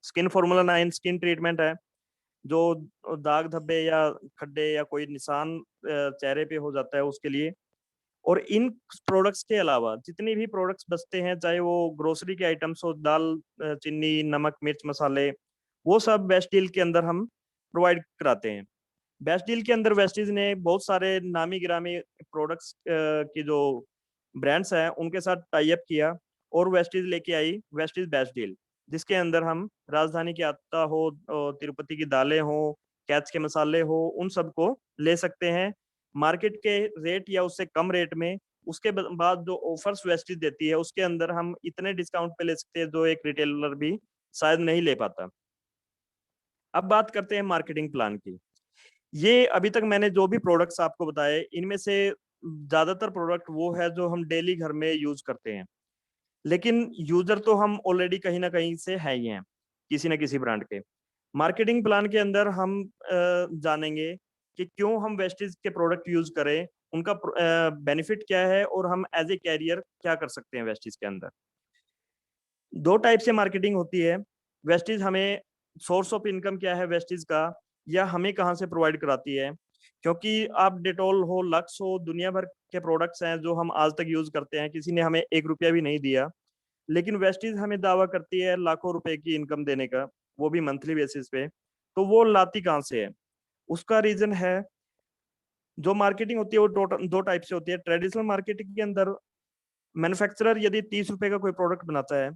स्किन फॉर्मूला 9 स्किन ट्रीटमेंट है, जो दाग धब्बे या खड्डे या कोई निशान चेहरे पे हो जाता है उसके लिए। और इन प्रोडक्ट्स के अलावा जितने भी प्रोडक्ट्स बचते हैं, चाहे वो ग्रोसरी के आइटम्स हो, दाल, चीनी, नमक, मिर्च, मसाले, वो सब बेस्ट डील के अंदर हम प्रोवाइड कराते हैं। बेस्ट डील के अंदर वेस्टीज ने बहुत सारे नामी गिरामी प्रोडक्ट्स की जो ब्रांड्स हैं उनके साथ टाई अप किया और वेस्टीज लेके आई वेस्टीज बेस्ट डील, जिसके अंदर हम राजधानी की आटा हो, तिरुपति की दालें हो, कैच के मसाले हो, उन सबको ले सकते हैं मार्केट के रेट या उससे कम रेट में। उसके बाद जो ऑफर्स वेस्टीज देती है उसके अंदर हम इतने डिस्काउंट पे ले सकते हैं जो एक रिटेलर भी शायद नहीं ले पाता। अब बात करते हैं मार्केटिंग प्लान की। ये अभी तक मैंने जो भी प्रोडक्ट्स आपको बताए, इनमें से ज्यादातर प्रोडक्ट वो है जो हम डेली घर में यूज करते हैं, लेकिन यूजर तो हम ऑलरेडी कहीं ना कहीं से है ही हैं, किसी ना किसी ब्रांड के। मार्केटिंग प्लान के अंदर हम जानेंगे कि क्यों हम वेस्टीज के प्रोडक्ट यूज करें, उनका बेनिफिट क्या है और हम एज ए कैरियर क्या कर सकते हैं वेस्टीज के अंदर। दो टाइप से मार्केटिंग होती है। वेस्टीज हमें सोर्स ऑफ इनकम क्या है वेस्टीज का, या हमें कहाँ से प्रोवाइड कराती है, क्योंकि आप डेटॉल हो, लक्स हो, दुनिया भर के प्रोडक्ट्स हैं जो हम आज तक यूज करते हैं, किसी ने हमें 1 रुपया भी नहीं दिया, लेकिन वेस्टीज हमें दावा करती है लाखों रुपए की इनकम देने का, वो भी मंथली बेसिस पे। तो वो लाती कहाँ से है? उसका रीजन है, जो मार्केटिंग होती है वो दो टाइप से होती है। ट्रेडिशनल मार्केटिंग के अंदर मैन्युफैक्चरर यदि 30 रुपए का कोई प्रोडक्ट बनाता है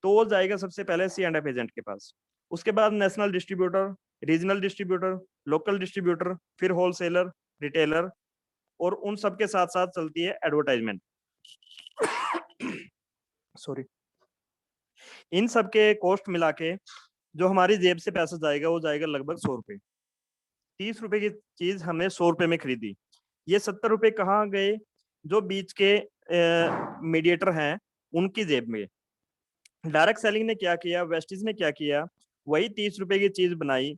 तो वो जाएगा सबसे पहले C&F एजेंट के पास, उसके बाद national distributor, regional distributor, local distributor, फिर होलसेलर, रिटेलर, और उन सब के साथ साथ चलती है एडवर्टाइजमेंट। सॉरी। इन सब के कॉस्ट मिला के जो हमारी जेब से पैसा जाएगा वो जाएगा लगभग 100 रुपए। 30 रुपए की चीज हमने 100 रुपए में खरीदी, ये 70 रुपए कहाँ गए? जो बीच के मीडिएटर हैं उनकी जेब में। डायरेक्ट सेलिंग ने क्या किया, वेस्टीज ने क्या किया, वही 30 रुपए की चीज बनाई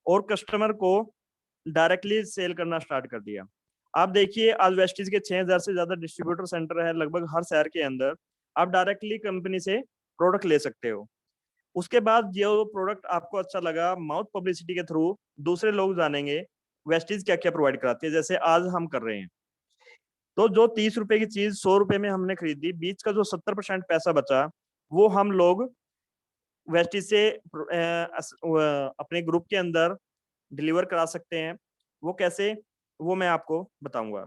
और कस्टमर को डायरेक्टली सेल करना स्टार्ट कर दिया। आप देखिए आज वेस्टीज के 6000 से ज्यादा डिस्ट्रीब्यूटर सेंटर है लगभग हर शहर के अंदर। आप डायरेक्टली कंपनी से प्रोडक्ट ले सकते हो। उसके बाद जो प्रोडक्ट आपको अच्छा लगा, माउथ पब्लिसिटी के थ्रू दूसरे लोग जानेंगे वेस्टीज क्या क्या प्रोवाइड कराती है, जैसे आज हम कर रहे हैं। तो जो 30 रुपए की चीज 100 रुपए में हमने खरीदी, बीच का जो 70% पैसा बचा वो हम लोग वेस्टीज से अपने ग्रुप के अंदर डिलीवर करा सकते हैं। वो कैसे, वो मैं आपको बताऊंगा।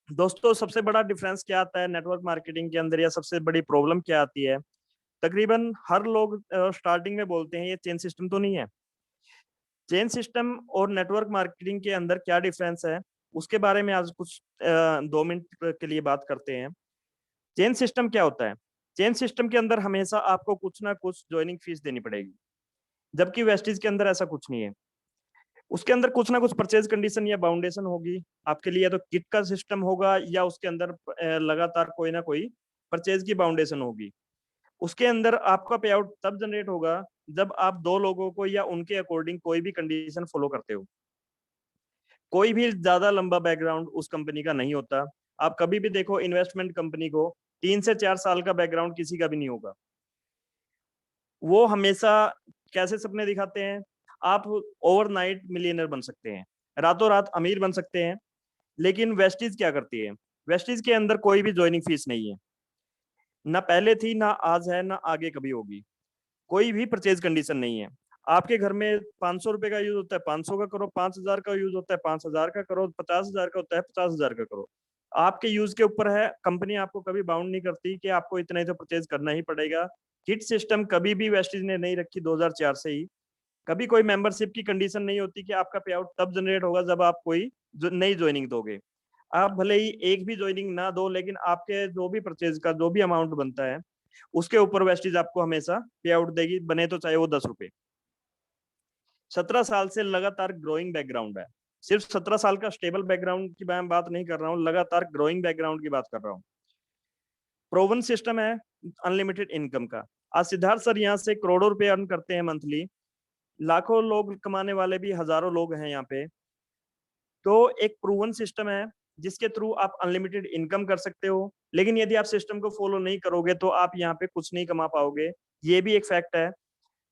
दोस्तों सबसे बड़ा डिफरेंस क्या आता है नेटवर्क मार्केटिंग के अंदर, या सबसे बड़ी प्रॉब्लम क्या आती है? तकरीबन हर लोग स्टार्टिंग में बोलते हैं ये चेन सिस्टम तो नहीं है। चेन सिस्टम और नेटवर्क मार्केटिंग के अंदर क्या डिफरेंस है उसके बारे में आज कुछ 2 मिनट के लिए बात करते हैं। चेन सिस्टम क्या होता है? चेन सिस्टम के अंदर हमेशा आपको कुछ ना कुछ ज्वाइनिंग फीस देनी पड़ेगी, जबकि वेस्टीज के अंदर ऐसा कुछ नहीं है। उसके अंदर कुछ ना कुछ परचेज कंडीशन या बाउंडेशन होगी आपके लिए, या तो किट का सिस्टम होगा या उसके अंदर लगातार कोई ना कोई परचेज की बाउंडेशन होगी। उसके अंदर आपका पे आउट तब जनरेट होगा जब आप दो लोगों को या उनके अकॉर्डिंग कोई भी कंडीशन फॉलो करते हो। कोई भी ज्यादा लंबा बैकग्राउंड उस कंपनी का नहीं होता। आप कभी भी देखो इन्वेस्टमेंट कंपनी को 3 से 4 साल का बैकग्राउंड किसी का भी नहीं होगा। वो हमेशा कैसे सपने दिखाते हैं? आप ओवरनाइट मिलियनर बन सकते हैं, रातों रात अमीर बन सकते हैं, लेकिन वेस्टीज क्या करती है? वेस्टीज के अंदर कोई भी ज्वाइनिंग फीस नहीं है, ना पहले थी, ना आज है, ना आगे कभी होगी। कोई भी परचेज कंडीशन नहीं है। आपके घर में 500 रुपए का यूज होता है 500 का करो, 5000 का यूज होता है 5000 का करो, 50,000 का होता है 50,000 का करो। आपके यूज के ऊपर है। कंपनी आपको कभी बाउंड नहीं करती कि आपको इतना ही तो परचेज करना ही पड़ेगा। किट सिस्टम कभी भी वेस्टीज ने नहीं रखी 2004 से ही। कभी कोई मेंबरशिप की कंडीशन नहीं होती कि आपका पे आउट तब जनरेट होगा जब आप कोई नई ज्वाइनिंग दोगे। आप भले ही एक भी ज्वाइनिंग ना दो, लेकिन आपके जो भी परचेज का जो भी अमाउंट बनता है उसके ऊपर वेस्टीज आपको हमेशा पे आउट देगी, बने तो चाहे वो 10 रुपए। 17 साल से लगातार ग्रोइंग बैकग्राउंड है। सिर्फ 17 साल का स्टेबल बैकग्राउंड की मैं बात नहीं कर रहा हूँ, लगातार ग्रोइंग बैकग्राउंड की बात कर रहा हूँ। प्रोवन सिस्टम है अनलिमिटेड इनकम का। आज सिद्धार्थ सर यहाँ से करोड़ों रुपए अर्न करते हैं मंथली, लाखों लोग कमाने वाले भी हजारों लोग हैं यहाँ पे। तो एक प्रूवन सिस्टम है जिसके थ्रू आप अनलिमिटेड इनकम कर सकते हो, लेकिन यदि आप सिस्टम को फॉलो नहीं करोगे तो आप यहाँ पे कुछ नहीं कमा पाओगे, ये भी एक फैक्ट है।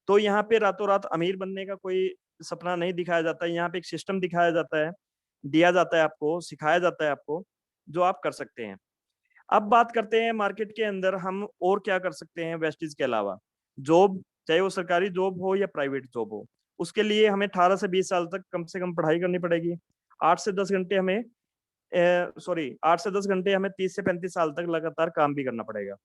तो यहाँ पे रातों रात अमीर बनने का कोई सपना नहीं दिखाया जाता है, यहाँ पे एक सिस्टम दिखाया जाता है, दिया जाता है आपको, सिखाया जाता है आपको, जो आप कर सकते हैं। अब बात करते हैं मार्केट के अंदर हम और क्या कर सकते हैं वेस्टीज के अलावा। जॉब, चाहे वो सरकारी जॉब हो या प्राइवेट जॉब हो, उसके लिए हमें 18 से 20 साल तक कम से कम पढ़ाई करनी पड़ेगी। 8 से 10 घंटे हमें 8 से 10 घंटे हमें 30 से 35 साल तक लगातार काम भी करना पड़ेगा।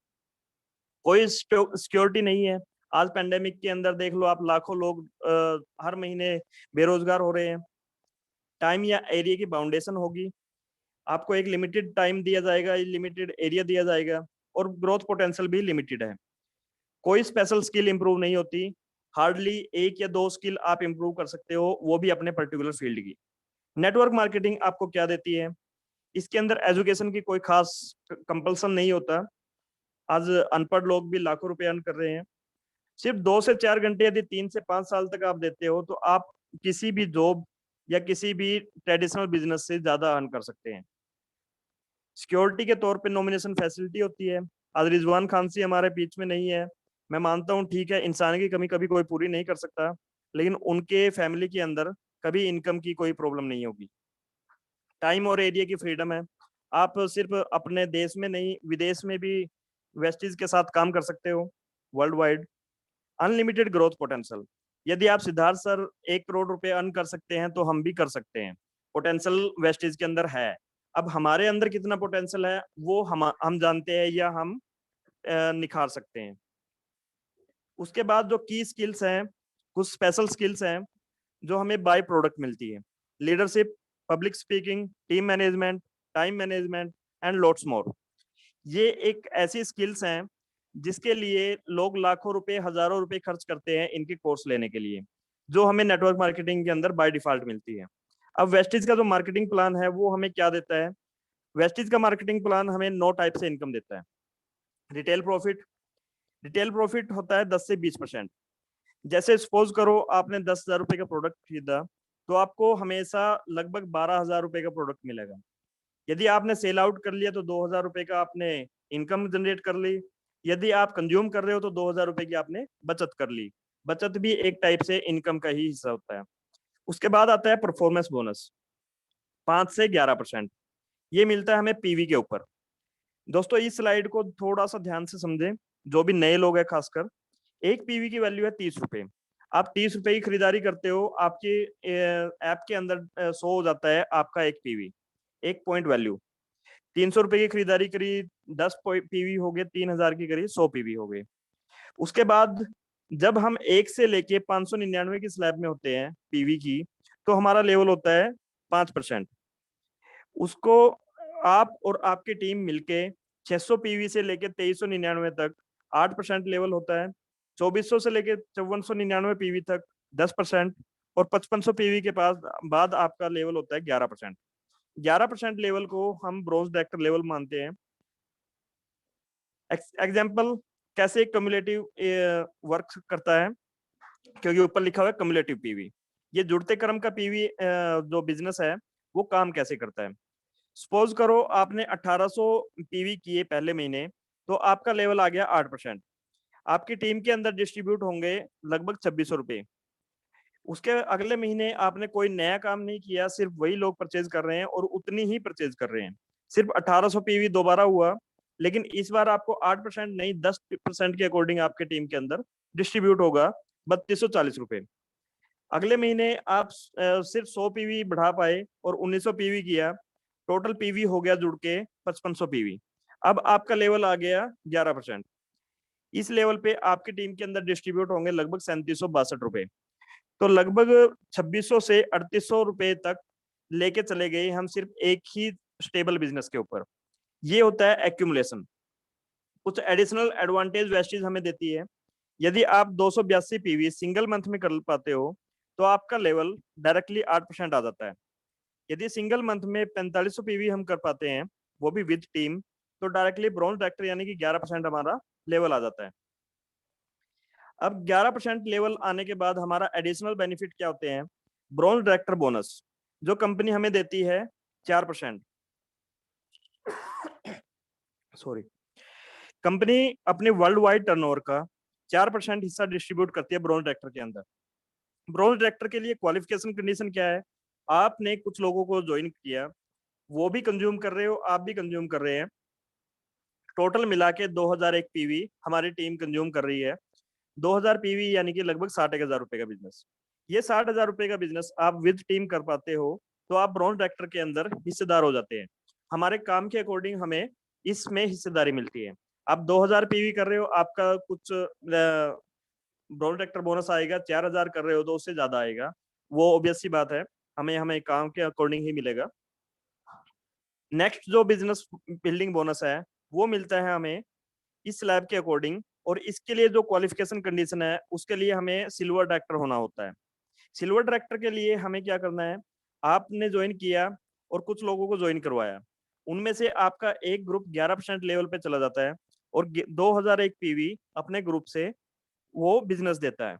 कोई सिक्योरिटी नहीं है। आज पेंडेमिक के अंदर देख लो आप, लाखों लोग हर महीने बेरोजगार हो रहे हैं। टाइम या एरिया की बाउंडेशन होगी, आपको एक लिमिटेड टाइम दिया जाएगा, लिमिटेड एरिया दिया जाएगा, और ग्रोथ पोटेंशियल भी लिमिटेड है। कोई स्पेशल स्किल इंप्रूव नहीं होती। हार्डली 1 या 2 स्किल आप इंप्रूव कर सकते हो, वो भी अपने पर्टिकुलर फील्ड की। नेटवर्क मार्केटिंग आपको क्या देती है? इसके अंदर एजुकेशन की कोई खास कंपल्सन नहीं होता। आज अनपढ़ लोग भी लाखों रुपए अर्न कर रहे हैं। सिर्फ 2 से 4 घंटे यदि 3 से 5 साल तक आप देते हो तो आप किसी भी जॉब या किसी भी ट्रेडिशनल बिजनेस से ज्यादा अर्न कर सकते हैं। सिक्योरिटी के तौर पे नॉमिनेशन फैसिलिटी होती है। आज रिजवान खान सी हमारे बीच में नहीं है, मैं मानता हूँ ठीक है, इंसान की कमी कभी कोई पूरी नहीं कर सकता, लेकिन उनके फैमिली के अंदर कभी इनकम की कोई प्रॉब्लम नहीं होगी। टाइम और एरिया की फ्रीडम है, आप सिर्फ अपने देश में नहीं विदेश में भी वेस्टीज के साथ काम कर सकते हो world wide. Unlimited growth potential, यदि आप सिद्धार्थ सर 1 करोड़ रुपए अर्न कर सकते हैं तो हम भी कर सकते हैं। पोटेंशियल वेस्टीज के अंदर है। अब हमारे अंदर कितना पोटेंशियल है वो हम जानते हैं या हम निखार सकते हैं। उसके बाद जो की स्किल्स हैं, कुछ स्पेशल स्किल्स हैं जो हमें बाय प्रोडक्ट मिलती है। Leadership, public speaking, team management, time management and lots more. ये एक ऐसी स्किल्स हैं जिसके लिए लोग लाखों रुपए, हजारों रुपए खर्च करते हैं इनके कोर्स लेने के लिए, जो हमें नेटवर्क मार्केटिंग के अंदर बाय डिफॉल्ट मिलती है। अब वेस्टिज का जो मार्केटिंग प्लान है वो हमें क्या देता है? वेस्टिज का मार्केटिंग प्लान हमें 9 टाइप से इनकम देता है। रिटेल प्रॉफिट, रिटेल प्रॉफिट होता है 10 से 20%। जैसे सपोज करो आपने 10,000 रुपए का प्रोडक्ट खरीदा, तो आपको हमेशा लगभग 12,000 रुपए का प्रोडक्ट मिलेगा। यदि आपने सेल आउट कर लिया तो 2,000 रुपए का आपने इनकम जनरेट कर ली। यदि आप कंज्यूम कर रहे हो तो 2,000 रुपए की आपने बचत कर ली। बचत भी एक टाइप से इनकम का ही हिस्सा होता है। उसके बाद आता है परफॉर्मेंस बोनस, 5 से 11%। ये मिलता है हमें पीवी के ऊपर। दोस्तों इस स्लाइड को थोड़ा सा ध्यान से समझें, जो भी नए लोग हैं खासकर। एक पीवी की वैल्यू है 30 रुपए। आप 30 रुपए की खरीदारी करते हो, आपके ऐप के अंदर शो हो जाता है आपका एक पीवी, एक पॉइंट वैल्यू। 300 रुपए की खरीदारी करी, 10 पीवी हो गए, 3,000 की करी, 100 पीवी हो गए। उसके बाद जब हम 1 से लेके 599 की स्लैब में होते हैं पीवी की, तो हमारा लेवल होता है 5%। उसको आप और आपकी टीम मिलके 600 पीवी से लेके 2399 तक 8% लेवल होता है। 2400 से लेके 5499 पीवी तक 10%। और 5500 पीवी के पास बाद आपका लेवल होता है 11%। 11% लेवल को हम ब्रोंज डायरेक्टर लेवल मानते हैं। एग्जाम्पल कैसे कम्युलेटिव वर्क करता है, क्योंकि ऊपर लिखा हुआ है कम्युलेटिव पीवी। ये जुड़ते क्रम का पीवी जो बिजनेस है वो काम कैसे करता है। सपोज करो आपने 1800 पीवी किए पहले महीने, तो आपका लेवल आ गया 8%। आपकी टीम के अंदर डिस्ट्रीब्यूट होंगे लगभग 2600 रुपए। उसके अगले महीने आपने कोई नया काम नहीं किया, सिर्फ वही लोग परचेज कर रहे हैं और उतनी ही परचेज कर रहे हैं। सिर्फ 1800 पीवी दोबारा हुआ, लेकिन इस बार आपको 8% नहीं 10% के अकॉर्डिंग आपके टीम के अंदर डिस्ट्रीब्यूट होगा 3240 रुपए। अगले महीने आप सिर्फ 100 पीवी बढ़ा पाए और 1900 पीवी किया, टोटल पीवी हो गया जुड़ के 5500 पीवी। अब आपका लेवल आ गया 11%। इस लेवल पे आपकी टीम के अंदर डिस्ट्रीब्यूट होंगे लगभग 3762 रुपए। तो लगभग 2600 से 3800 रुपए तक लेके चले गए हम सिर्फ एक ही स्टेबल बिजनेस के ऊपर। ये होता है एक्यूमुलेशन। कुछ एडिशनल एडवांटेज वेस्टीज हमें देती है। यदि आप 282 पीवी सिंगल मंथ में कर पाते हो, तो आपका लेवल डायरेक्टली 8% आ जाता है। यदि सिंगल मंथ में 4500 पीवी हम कर पाते हैं, वो भी विद टीम, तो डायरेक्टली ब्रॉन्ज डायरेक्टर यानी कि 11% हमारा लेवल आ जाता है। अब 11% लेवल आने के बाद हमारा एडिशनल बेनिफिट क्या होते हैं? ब्रॉन्ज डायरेक्टर बोनस जो कंपनी हमें देती है 4%। सॉरी, कंपनी अपने वर्ल्ड वाइड टर्नओवर का 4% हिस्सा डिस्ट्रीब्यूट करती है ब्रॉन्ज डायरेक्टर के अंदर। ब्रॉन्ज डायरेक्टर के लिए क्वालिफिकेशन कंडीशन क्या है? आपने कुछ लोगों को ज्वाइन किया, वो भी कंज्यूम कर रहे हो, आप भी कंज्यूम कर रहे हैं, टोटल मिला के 2001 पीवी हमारी टीम कंज्यूम कर रही है। 2000 पीवी यानी कि लगभग 60,000 रुपए का बिजनेस। ये 60,000 रुपए का बिजनेस आप विद टीम कर पाते हो, तो आप ब्रॉन्ज डायरेक्टर के अंदर हिस्सेदार हो जाते हैं। हमारे काम के अकॉर्डिंग हमें इसमें हिस्सेदारी मिलती है। आप 2000 पीवी कर रहे हो, आपका कुछ ब्रॉन्ज डायरेक्टर बोनस आएगा। 4000 कर रहे हो तो उससे ज्यादा आएगा, वो ऑब्वियस सी बात है, हमें हमें काम के अकॉर्डिंग ही मिलेगा। नेक्स्ट जो बिजनेस बिल्डिंग बोनस है वो मिलता है हमें इस स्लैब के अकॉर्डिंग, और इसके लिए जो क्वालिफिकेशन कंडीशन है उसके लिए हमें सिल्वर डायरेक्टर होना होता है। सिल्वर डायरेक्टर के लिए हमें क्या करना है? आपने ज्वाइन किया और कुछ लोगों को ज्वाइन करवाया, उनमें से आपका एक ग्रुप 11% लेवल पे चला जाता है और 2001 पीवी अपने ग्रुप से वो बिजनेस देता है।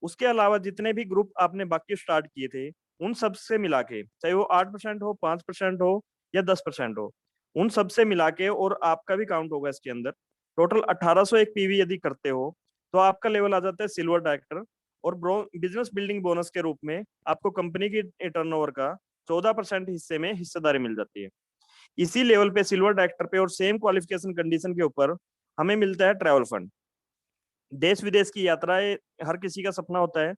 उसके अलावा जितने भी ग्रुप आपने बाकी स्टार्ट किए थे उन सब से मिला के, चाहे वो 8% हो, 5% हो या 10% हो, उन सब से मिला के, और आपका भी काउंट होगा इसके अंदर, टोटल 1801 पीवी यदि करते हो तो आपका लेवल आ जाता है सिल्वर डायरेक्टर। और बिजनेस बिल्डिंग बोनस के रूप में आपको कंपनी की टर्नओवर का 14% हिस्से में हिस्सेदारी मिल जाती है। इसी लेवल पे सिल्वर डायरेक्टर पे और सेम क्वालिफिकेशन कंडीशन के ऊपर हमें मिलता है ट्रैवल फंड। देश विदेश की यात्राएं हर किसी का सपना होता है,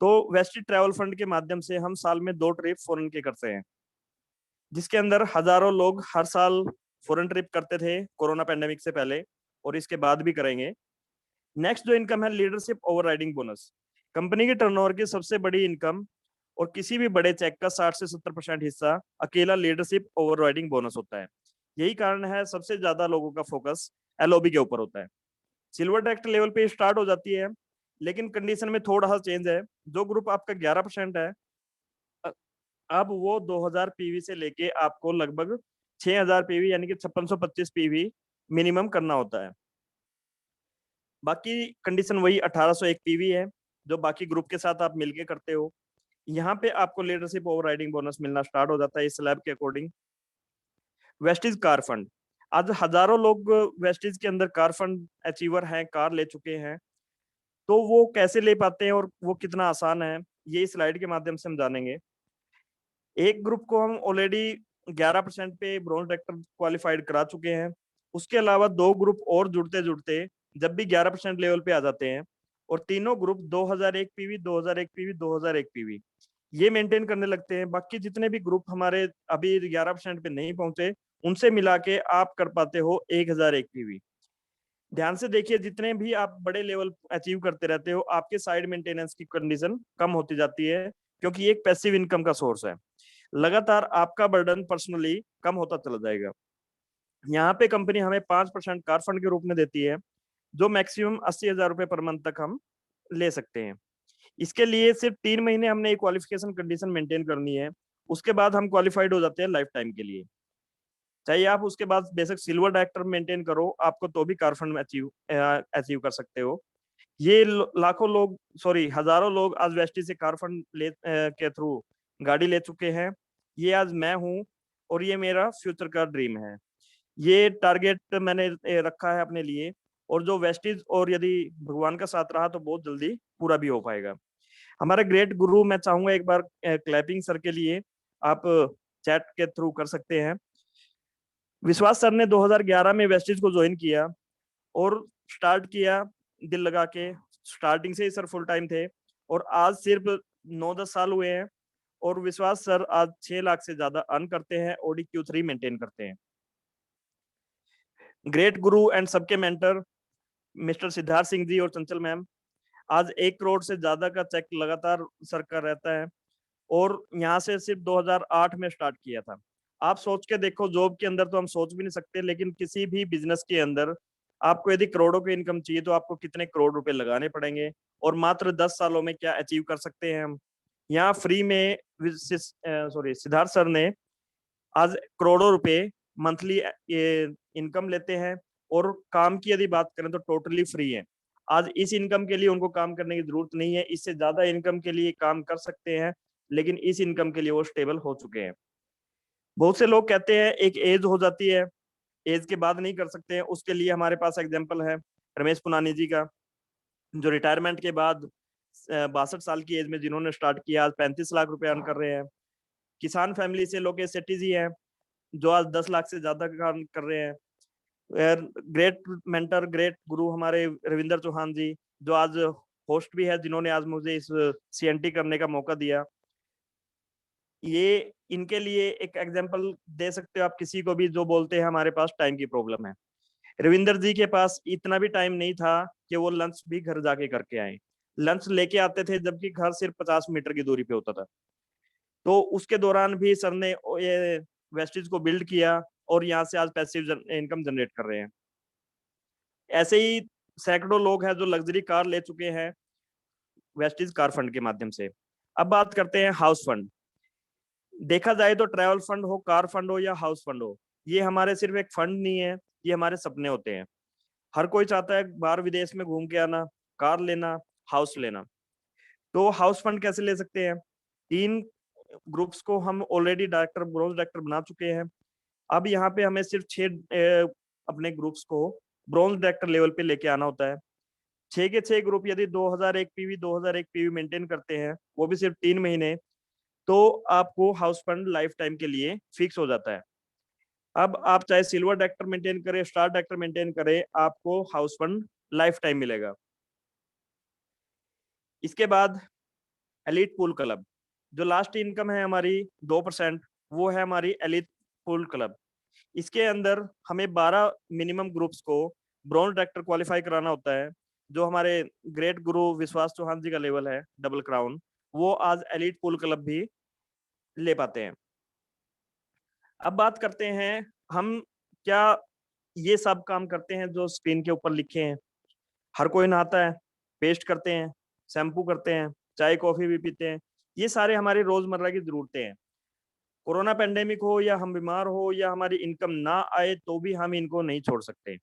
तो वेस्टेड ट्रैवल फंड के माध्यम से हम साल में 2 ट्रिप फॉरेन के करते हैं, जिसके अंदर हजारों लोग हर साल फॉरेन ट्रिप करते थे कोरोना पैंडेमिक से पहले, और इसके बाद भी करेंगे। नेक्स्ट जो इनकम है, लीडरशिप ओवरराइडिंग बोनस। कंपनी की टर्नओवर की सबसे बड़ी इनकम और किसी भी बड़े चेक का 60 से 70% हिस्सा अकेला लीडरशिप ओवरराइडिंग बोनस होता है। यही कारण है सबसे ज्यादा लोगों का फोकस एलओबी के ऊपर होता है। सिल्वर डायरेक्टर लेवल पे स्टार्ट हो जाती है, लेकिन कंडीशन में थोड़ा सा चेंज है। जो ग्रुप आपका 11% है, अब वो 2000 पीवी से लेके आपको लगभग 6000 पीवी यानी कि 5625 पीवी मिनिमम करना होता है। बाकी कंडीशन वही 1801 पीवी है जो बाकी ग्रुप के साथ आप मिलके करते हो। यहाँ पे आपको लीडरशिप ओवरराइडिंग बोनस मिलना स्टार्ट हो जाता है इस स्लैब के अकॉर्डिंग। वेस्टिज कार फंड, आज हजारों लोग वेस्टिज के अंदर कार फंड अचीवर हैं, कार ले चुके हैं। तो वो कैसे ले पाते हैं और वो कितना आसान है, ये स्लाइड के माध्यम से हम जानेंगे। एक ग्रुप को हम ऑलरेडी 11% पे ब्रॉन्ज डायरेक्टर क्वालिफाइड करा चुके हैं। उसके अलावा 2 ग्रुप और जुड़ते जुड़ते जब भी 11% लेवल पे आ जाते हैं, और तीनों ग्रुप 2001 पीवी 2001 पीवी 2001 पीवी ये मेंटेन करने लगते हैं। बाकी जितने भी ग्रुप हमारे अभी 11% पे नहीं पहुंचे, उनसे मिला के आप कर पाते हो 1001 पीवी। ध्यान से देखिए, जितने भी आप बड़े लेवल अचीव करते रहते हो, आपके साइड मेंटेनेंस की कंडीशन कम होती जाती है, क्योंकि ये एक पैसिव इनकम का सोर्स है। लगातार आपका बर्डन पर्सनली कम होता चला जाएगा। यहाँ पे कंपनी हमें 5% कार फंड के रूप में देती है, जो मैक्सिमम 80,000 रुपए पर मंथ तक हम ले सकते हैं। इसके लिए सिर्फ 3 महीने हमने एक क्वालिफिकेशन कंडीशन मेंटेन करनी है, उसके बाद हम क्वालिफाइड हो जाते हैं लाइफ टाइम के लिए। चाहिए आप उसके बाद बेसिक सिल्वर डायरेक्टर मेंटेन करो, आपको तो भी कार फंड में अचीव अचीव कर सकते हो। ये लाखों लोग, सॉरी हजारों लोग आज वेस्टी से कार फंड के थ्रू गाड़ी ले चुके हैं। ये आज मैं हूँ, और ये मेरा फ्यूचर का ड्रीम है। ये टारगेट मैंने रखा है अपने लिए, और जो वेस्टीज और यदि भगवान का साथ रहा तो बहुत जल्दी पूरा भी हो पाएगा। हमारे ग्रेट गुरु, मैं चाहूंगा एक बार क्लैपिंग सर के लिए आप चैट के थ्रू कर सकते हैं। विश्वास सर ने 2011 में वेस्टीज को ज्वाइन किया और स्टार्ट किया दिल लगा के। स्टार्टिंग से ही सर फुल टाइम थे, और आज सिर्फ 9-10 साल हुए हैं, और विश्वास सर आज 6 लाख से ज्यादा अर्न करते हैं, ओडी Q3 मेंटेन करते हैं। ग्रेट गुरु एंड सबके मेंटर मिस्टर सिद्धार्थ सिंह जी और चंचल मैम, आज 1 करोड़ से ज्यादा का चेक लगातार सर का रहता है, और यहाँ से सिर्फ 2008 में स्टार्ट किया था। आप सोच के देखो, जॉब के अंदर तो हम सोच भी नहीं सकते, लेकिन किसी भी बिजनेस के अंदर आपको यदि करोड़ों की इनकम चाहिए तो आपको कितने करोड़ रुपए लगाने पड़ेंगे, और मात्र 10 सालों में क्या अचीव कर सकते हैं हम। यहाँ फ्री में सिद्धार्थ सर ने आज करोड़ों रुपए मंथली इनकम लेते हैं, और काम की यदि बात करें तो टोटली फ्री है। आज इस इनकम के लिए उनको काम करने की जरूरत नहीं है, इससे ज्यादा इनकम के लिए काम कर सकते हैं, लेकिन इस इनकम के लिए वो स्टेबल हो चुके हैं। बहुत से लोग कहते हैं एक एज हो जाती है, एज के बाद नहीं कर सकते हैं। उसके लिए हमारे पास एग्जाम्पल है रमेश पुनानी जी का, जो रिटायरमेंट के बाद 62 साल की एज में जिन्होंने स्टार्ट किया, आज 35 लाख रुपए अर्न कर रहे हैं। किसान फैमिली से लोग सेठी जी हैं, जो आज 10 लाख से ज्यादा का अर्न कर रहे हैं। ग्रेट मेंटर, ग्रेट गुरु हमारे रविंदर चौहान जी, जो आज होस्ट भी है, जिन्होंने आज मुझे इस CNT करने का मौका दिया। ये इनके लिए एक एग्जांपल दे सकते हो आप किसी को भी जो बोलते हैं हमारे पास टाइम की प्रॉब्लम है। रविंदर जी के पास इतना भी टाइम नहीं था कि वो लंच भी घर जाके करके आए। लंच लेके आते थे जबकि घर सिर्फ 50 मीटर की दूरी पे होता था। तो उसके दौरान भी सर ने ये वेस्टेज को बिल्ड किया, और यहाँ से आज पैसिव इनकम जनरेट कर रहे हैं। ऐसे ही सैकड़ों लोग हैं जो लग्जरी कार ले चुके हैं वेस्टेज कार फंड के माध्यम से। अब बात करते हैं हाउस फंड। देखा जाए तो ट्रैवल फंड हो, कार फंड हो या हाउस फंड हो, ये हमारे सिर्फ एक फंड नहीं है, ये हमारे सपने होते हैं। हर कोई चाहता है बाहर विदेश में घूम के आना, कार लेना, हाउस लेना। तो हाउस फंड कैसे ले सकते हैं? 3 ग्रुप्स को हम ऑलरेडी डायरेक्टर, ब्रॉन्ज डायरेक्टर बना चुके हैं। अब यहाँ पे हमें सिर्फ 6 अपने ग्रुप्स को ब्रॉन्ज डायरेक्टर लेवल पे लेके आना होता है। 6 के 6 ग्रुप यदि 2001 पीवी 2001 पीवी मेंटेन करते हैं, वो भी सिर्फ 3 महीने, तो आपको हाउस फंड लाइफ टाइम के लिए फिक्स हो जाता है। अब आप चाहे सिल्वर डायरेक्टर मेंटेन करें, स्टार डायरेक्टर मेंटेन करें, आपको हाउस फंड लाइफ टाइम मिलेगा। इसके बाद एलीट पूल क्लब, जो लास्ट इनकम है हमारी 2%, वो है हमारी एलीट पूल क्लब। इसके अंदर हमें 12 मिनिमम ग्रुप्स को ब्रॉन्ज डायरेक्टर क्वालिफाई कराना होता है। जो हमारे ग्रेट गुरु विश्वास चौहान जी का लेवल है डबल क्राउन, वो आज एलीट पूल क्लब भी ले पाते हैं। अब बात करते हैं हम क्या ये सब काम करते हैं जो स्क्रीन के ऊपर लिखे हैं। हर कोई नहाता है, पेस्ट करते हैं, शैम्पू करते हैं, चाय कॉफी भी पीते हैं, ये सारे हमारी रोजमर्रा की जरूरतें हैं। कोरोना पेंडेमिक हो या हम बीमार हो या हमारी इनकम ना आए तो भी हम इनको नहीं छोड़ सकते।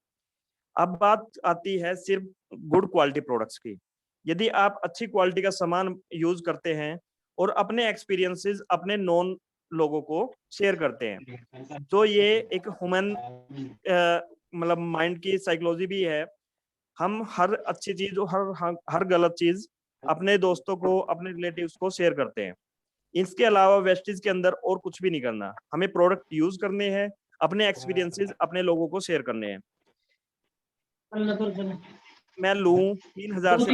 अब बात आती है सिर्फ गुड क्वालिटी प्रोडक्ट्स की। यदि आप अच्छी क्वालिटी का सामान यूज करते हैं और अपने एक्सपीरियंसेस अपने नॉन लोगों को शेयर करते हैं, तो ये एक ह्यूमन मतलब माइंड की साइकोलॉजी भी है। हम हर अच्छी चीज और हर गलत चीज अपने दोस्तों को, अपने रिलेटिव्स को शेयर करते हैं। इसके अलावा वेस्टेज के अंदर और कुछ भी नहीं करना, हमें प्रोडक्ट यूज करने हैं, अपने एक्सपीरियंसेस अपने लोगों को शेयर करने हैं। मैं लूं 3000 से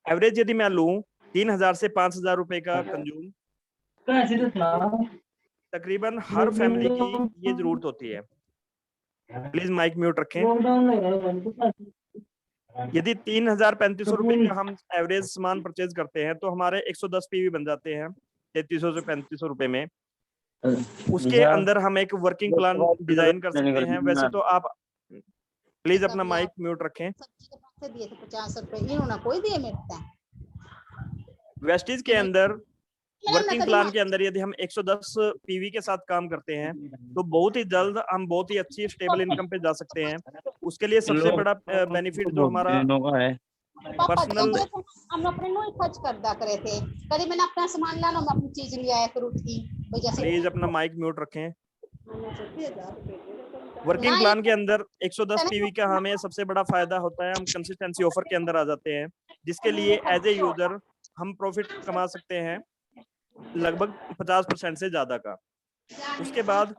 एवरेज, यदि मैं लूं 3000 से 5000 रुपए का कंज्यूम, तकरीबन हर फैमिली की ये जरूरत होती है। प्लीज माइक म्यूट रखें। यदि 3035 रुपए का हम एवरेज सामान परचेज करते हैं तो हमारे 110 पीवी बन जाते हैं 3300 से 3500 रुपए में। उसके अंदर हम एक वर्किंग प्लान डिजाइन कर सकते हैं। वैसे तो आप प्लीज अपना माइक म्यूट रखें। दिए थे 50 रुपए, इन्होंने कोई दिए मिलता है। वेस्टीज के अंदर वर्किंग प्लान के अंदर यदि हम 110 पीवी के साथ काम करते हैं तो बहुत ही जल्द हम बहुत ही अच्छी स्टेबल इनकम पे जा सकते हैं। उसके लिए सबसे बड़ा बेनिफिट जो हमारा पर्सनल, हम अपने नो खर्च करदा करे थे, कभी मैंने अपना सामान लाना, मैं अपनी चीज ले आया करूं थी। प्लीज अपना माइक म्यूट रखें। वर्किंग प्लान के अंदर 110 पीवी का हमें सबसे बड़ा फायदा होता है, हम कंसिस्टेंसी ऑफर के अंदर आ जाते हैं, जिसके लिए एज ए यूजर हम प्रॉफिट कमा सकते हैं लगभग 50% से ज्यादा का। उसके बाद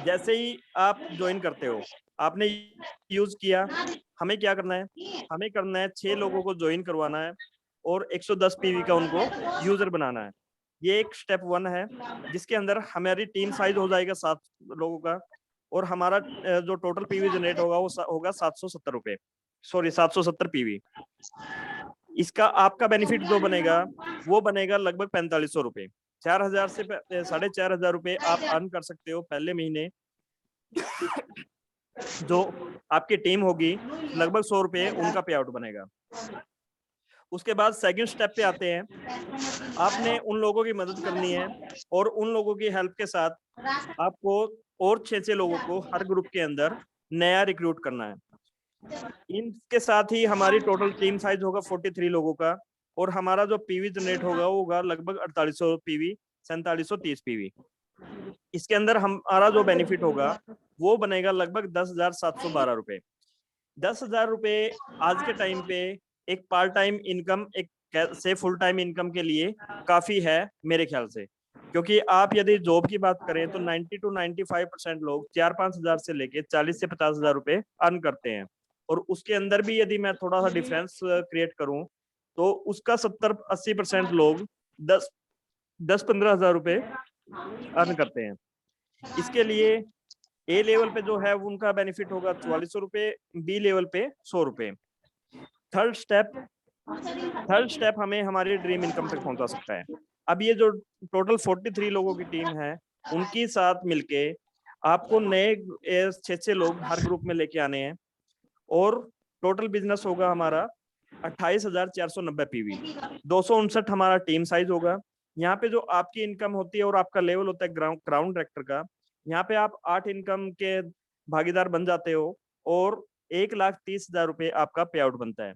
जैसे ही आप ज्वाइन करते हो, आपने यूज किया, हमें क्या करना है, हमें करना है 6 लोगों को ज्वाइन करवाना है और 110 पीवी का उनको यूजर बनाना है। ये एक स्टेप 1 है, जिसके अंदर हमारी टीम साइज हो जाएगा 7 लोगों का और हमारा जो टोटल पीवी जनरेट होगा वो होगा 770 रुपए, सॉरी 770 पीवी। इसका आपका बेनिफिट जो बनेगा वो बनेगा लगभग 4500 रुपए। 4000 से 4500 रुपए आप अर्न कर सकते हो पहले महीने। जो आपकी टीम होगी लगभग 100 रुपए उनका पे आउट बनेगा। उसके बाद सेकंड स्टेप पे आते हैं, आपने उन लोगों की मदद करनी है और उन लोगों की हेल्प के साथ आपको और 6 लोगों को हर ग्रुप के अंदर नया रिक्रूट करना है। इनके साथ ही हमारी टोटल टीम साइज होगा 43 लोगों का और हमारा जो पीवी जनरेट होगा वो होगा लगभग 4800 पीवी, 4730 पीवी। इसके अंदर हमारा जो बेनिफिट होगा वो बनेगा लगभग 10,712 रुपए। 10,000 रुपए आज के टाइम पे एक पार्ट टाइम इनकम, एक से फुल टाइम इनकम के लिए काफी है मेरे ख्याल से। क्योंकि आप यदि जॉब की बात करें तो 90 to 95% लोग 4-5 हजार से लेके 40 से 50 हजार रुपए अर्न करते हैं। और उसके अंदर भी यदि मैं थोड़ा सा डिफरेंस क्रिएट करूं तो उसका 70-80% लोग 10-15 हजार रुपए अर्न करते हैं। इसके लिए ए लेवल पे जो है उनका बेनिफिट होगा 4400 रुपए, बी लेवल पे 100 रुपए। थर्ड स्टेप हमें हमारी ड्रीम इनकम तक पहुंचा सकता है। अब ये जो टोटल 43 लोगों की टीम है, उनके साथ मिलके आपको नए 6 लोग हर ग्रुप में लेके आने हैं और टोटल बिजनेस होगा हमारा 28,490 पीवी। 259 हमारा टीम साइज होगा। यहाँ पे जो आपकी इनकम होती है और आपका लेवल होता है क्राउन डायरेक्टर का, यहाँ पे आप 8 इनकम के भागीदार बन जाते हो और 1,30,000 रुपए आपका पे आउट बनता है।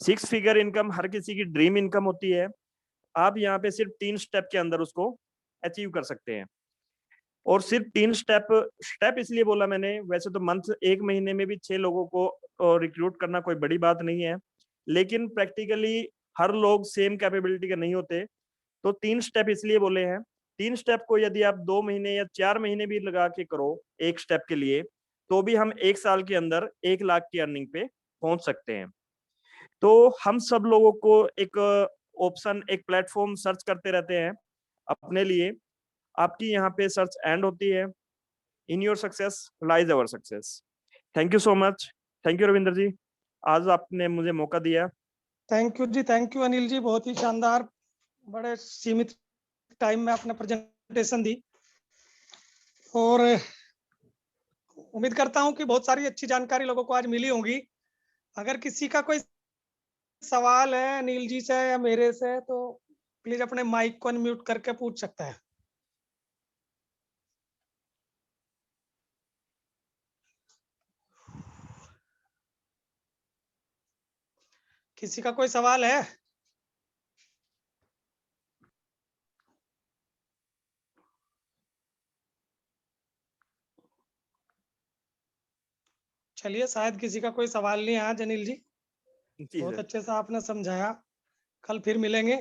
6 फिगर इनकम हर किसी की ड्रीम इनकम होती है। आप यहाँ पे सिर्फ 3 स्टेप के अंदर उसको अचीव कर सकते हैं। और सिर्फ 3 स्टेप इसलिए बोला मैंने, वैसे तो मंथ 1 महीने में भी 6 लोगों को रिक्रूट करना कोई बड़ी बात नहीं है, लेकिन प्रैक्टिकली हर लोग सेम कैपेबिलिटी के नहीं होते, तो 3 स्टेप इसलिए बोले हैं। 3 स्टेप को यदि आप 2 महीने या 4 महीने भी लगा के करो एक स्टेप के लिए, तो भी हम 1 साल के अंदर 1 लाख की अर्निंग पे पहुंच सकते हैं। तो हम सब लोगों को एक ऑप्शन, एक प्लेटफॉर्म सर्च करते रहते हैं अपने लिए। आपकी यहाँ पे सर्च एंड होती है। In your success lies our success. Thank you so much. Thank you Ravinder ji, आज आपने मुझे मौका दिया। Thank you ji, thank you Anil ji, बहुत ही शानदार, बड़े सीमित टाइम में आपने प्रेजेंटेशन दी, और उम्मीद करता हूं कि बहुत सारी अच्छी जानकारी लोगों को आज मिली होगी। अगर किसी का कोई सवाल है अनिल जी से या मेरे से, तो प्लीज अपने माइक को अनम्यूट करके पूछ सकता है। किसी का कोई सवाल है? चलिए, शायद किसी का कोई सवाल नहीं है आज अनिल जी। जी बहुत सर। अच्छे से आपने समझाया। कल फिर मिलेंगे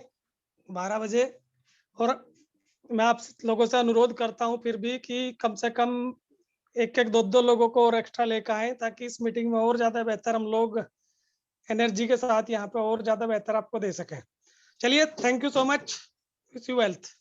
12 बजे। और मैं आप लोगों से अनुरोध करता हूं फिर भी कि कम से कम 1-1, 2-2 लोगों को और एक्स्ट्रा लेकर आए, ताकि इस मीटिंग में और ज्यादा बेहतर हम लोग एनर्जी के साथ यहाँ पे और ज्यादा बेहतर आपको दे सकें। चलिए, thank you so much, wish you wealth.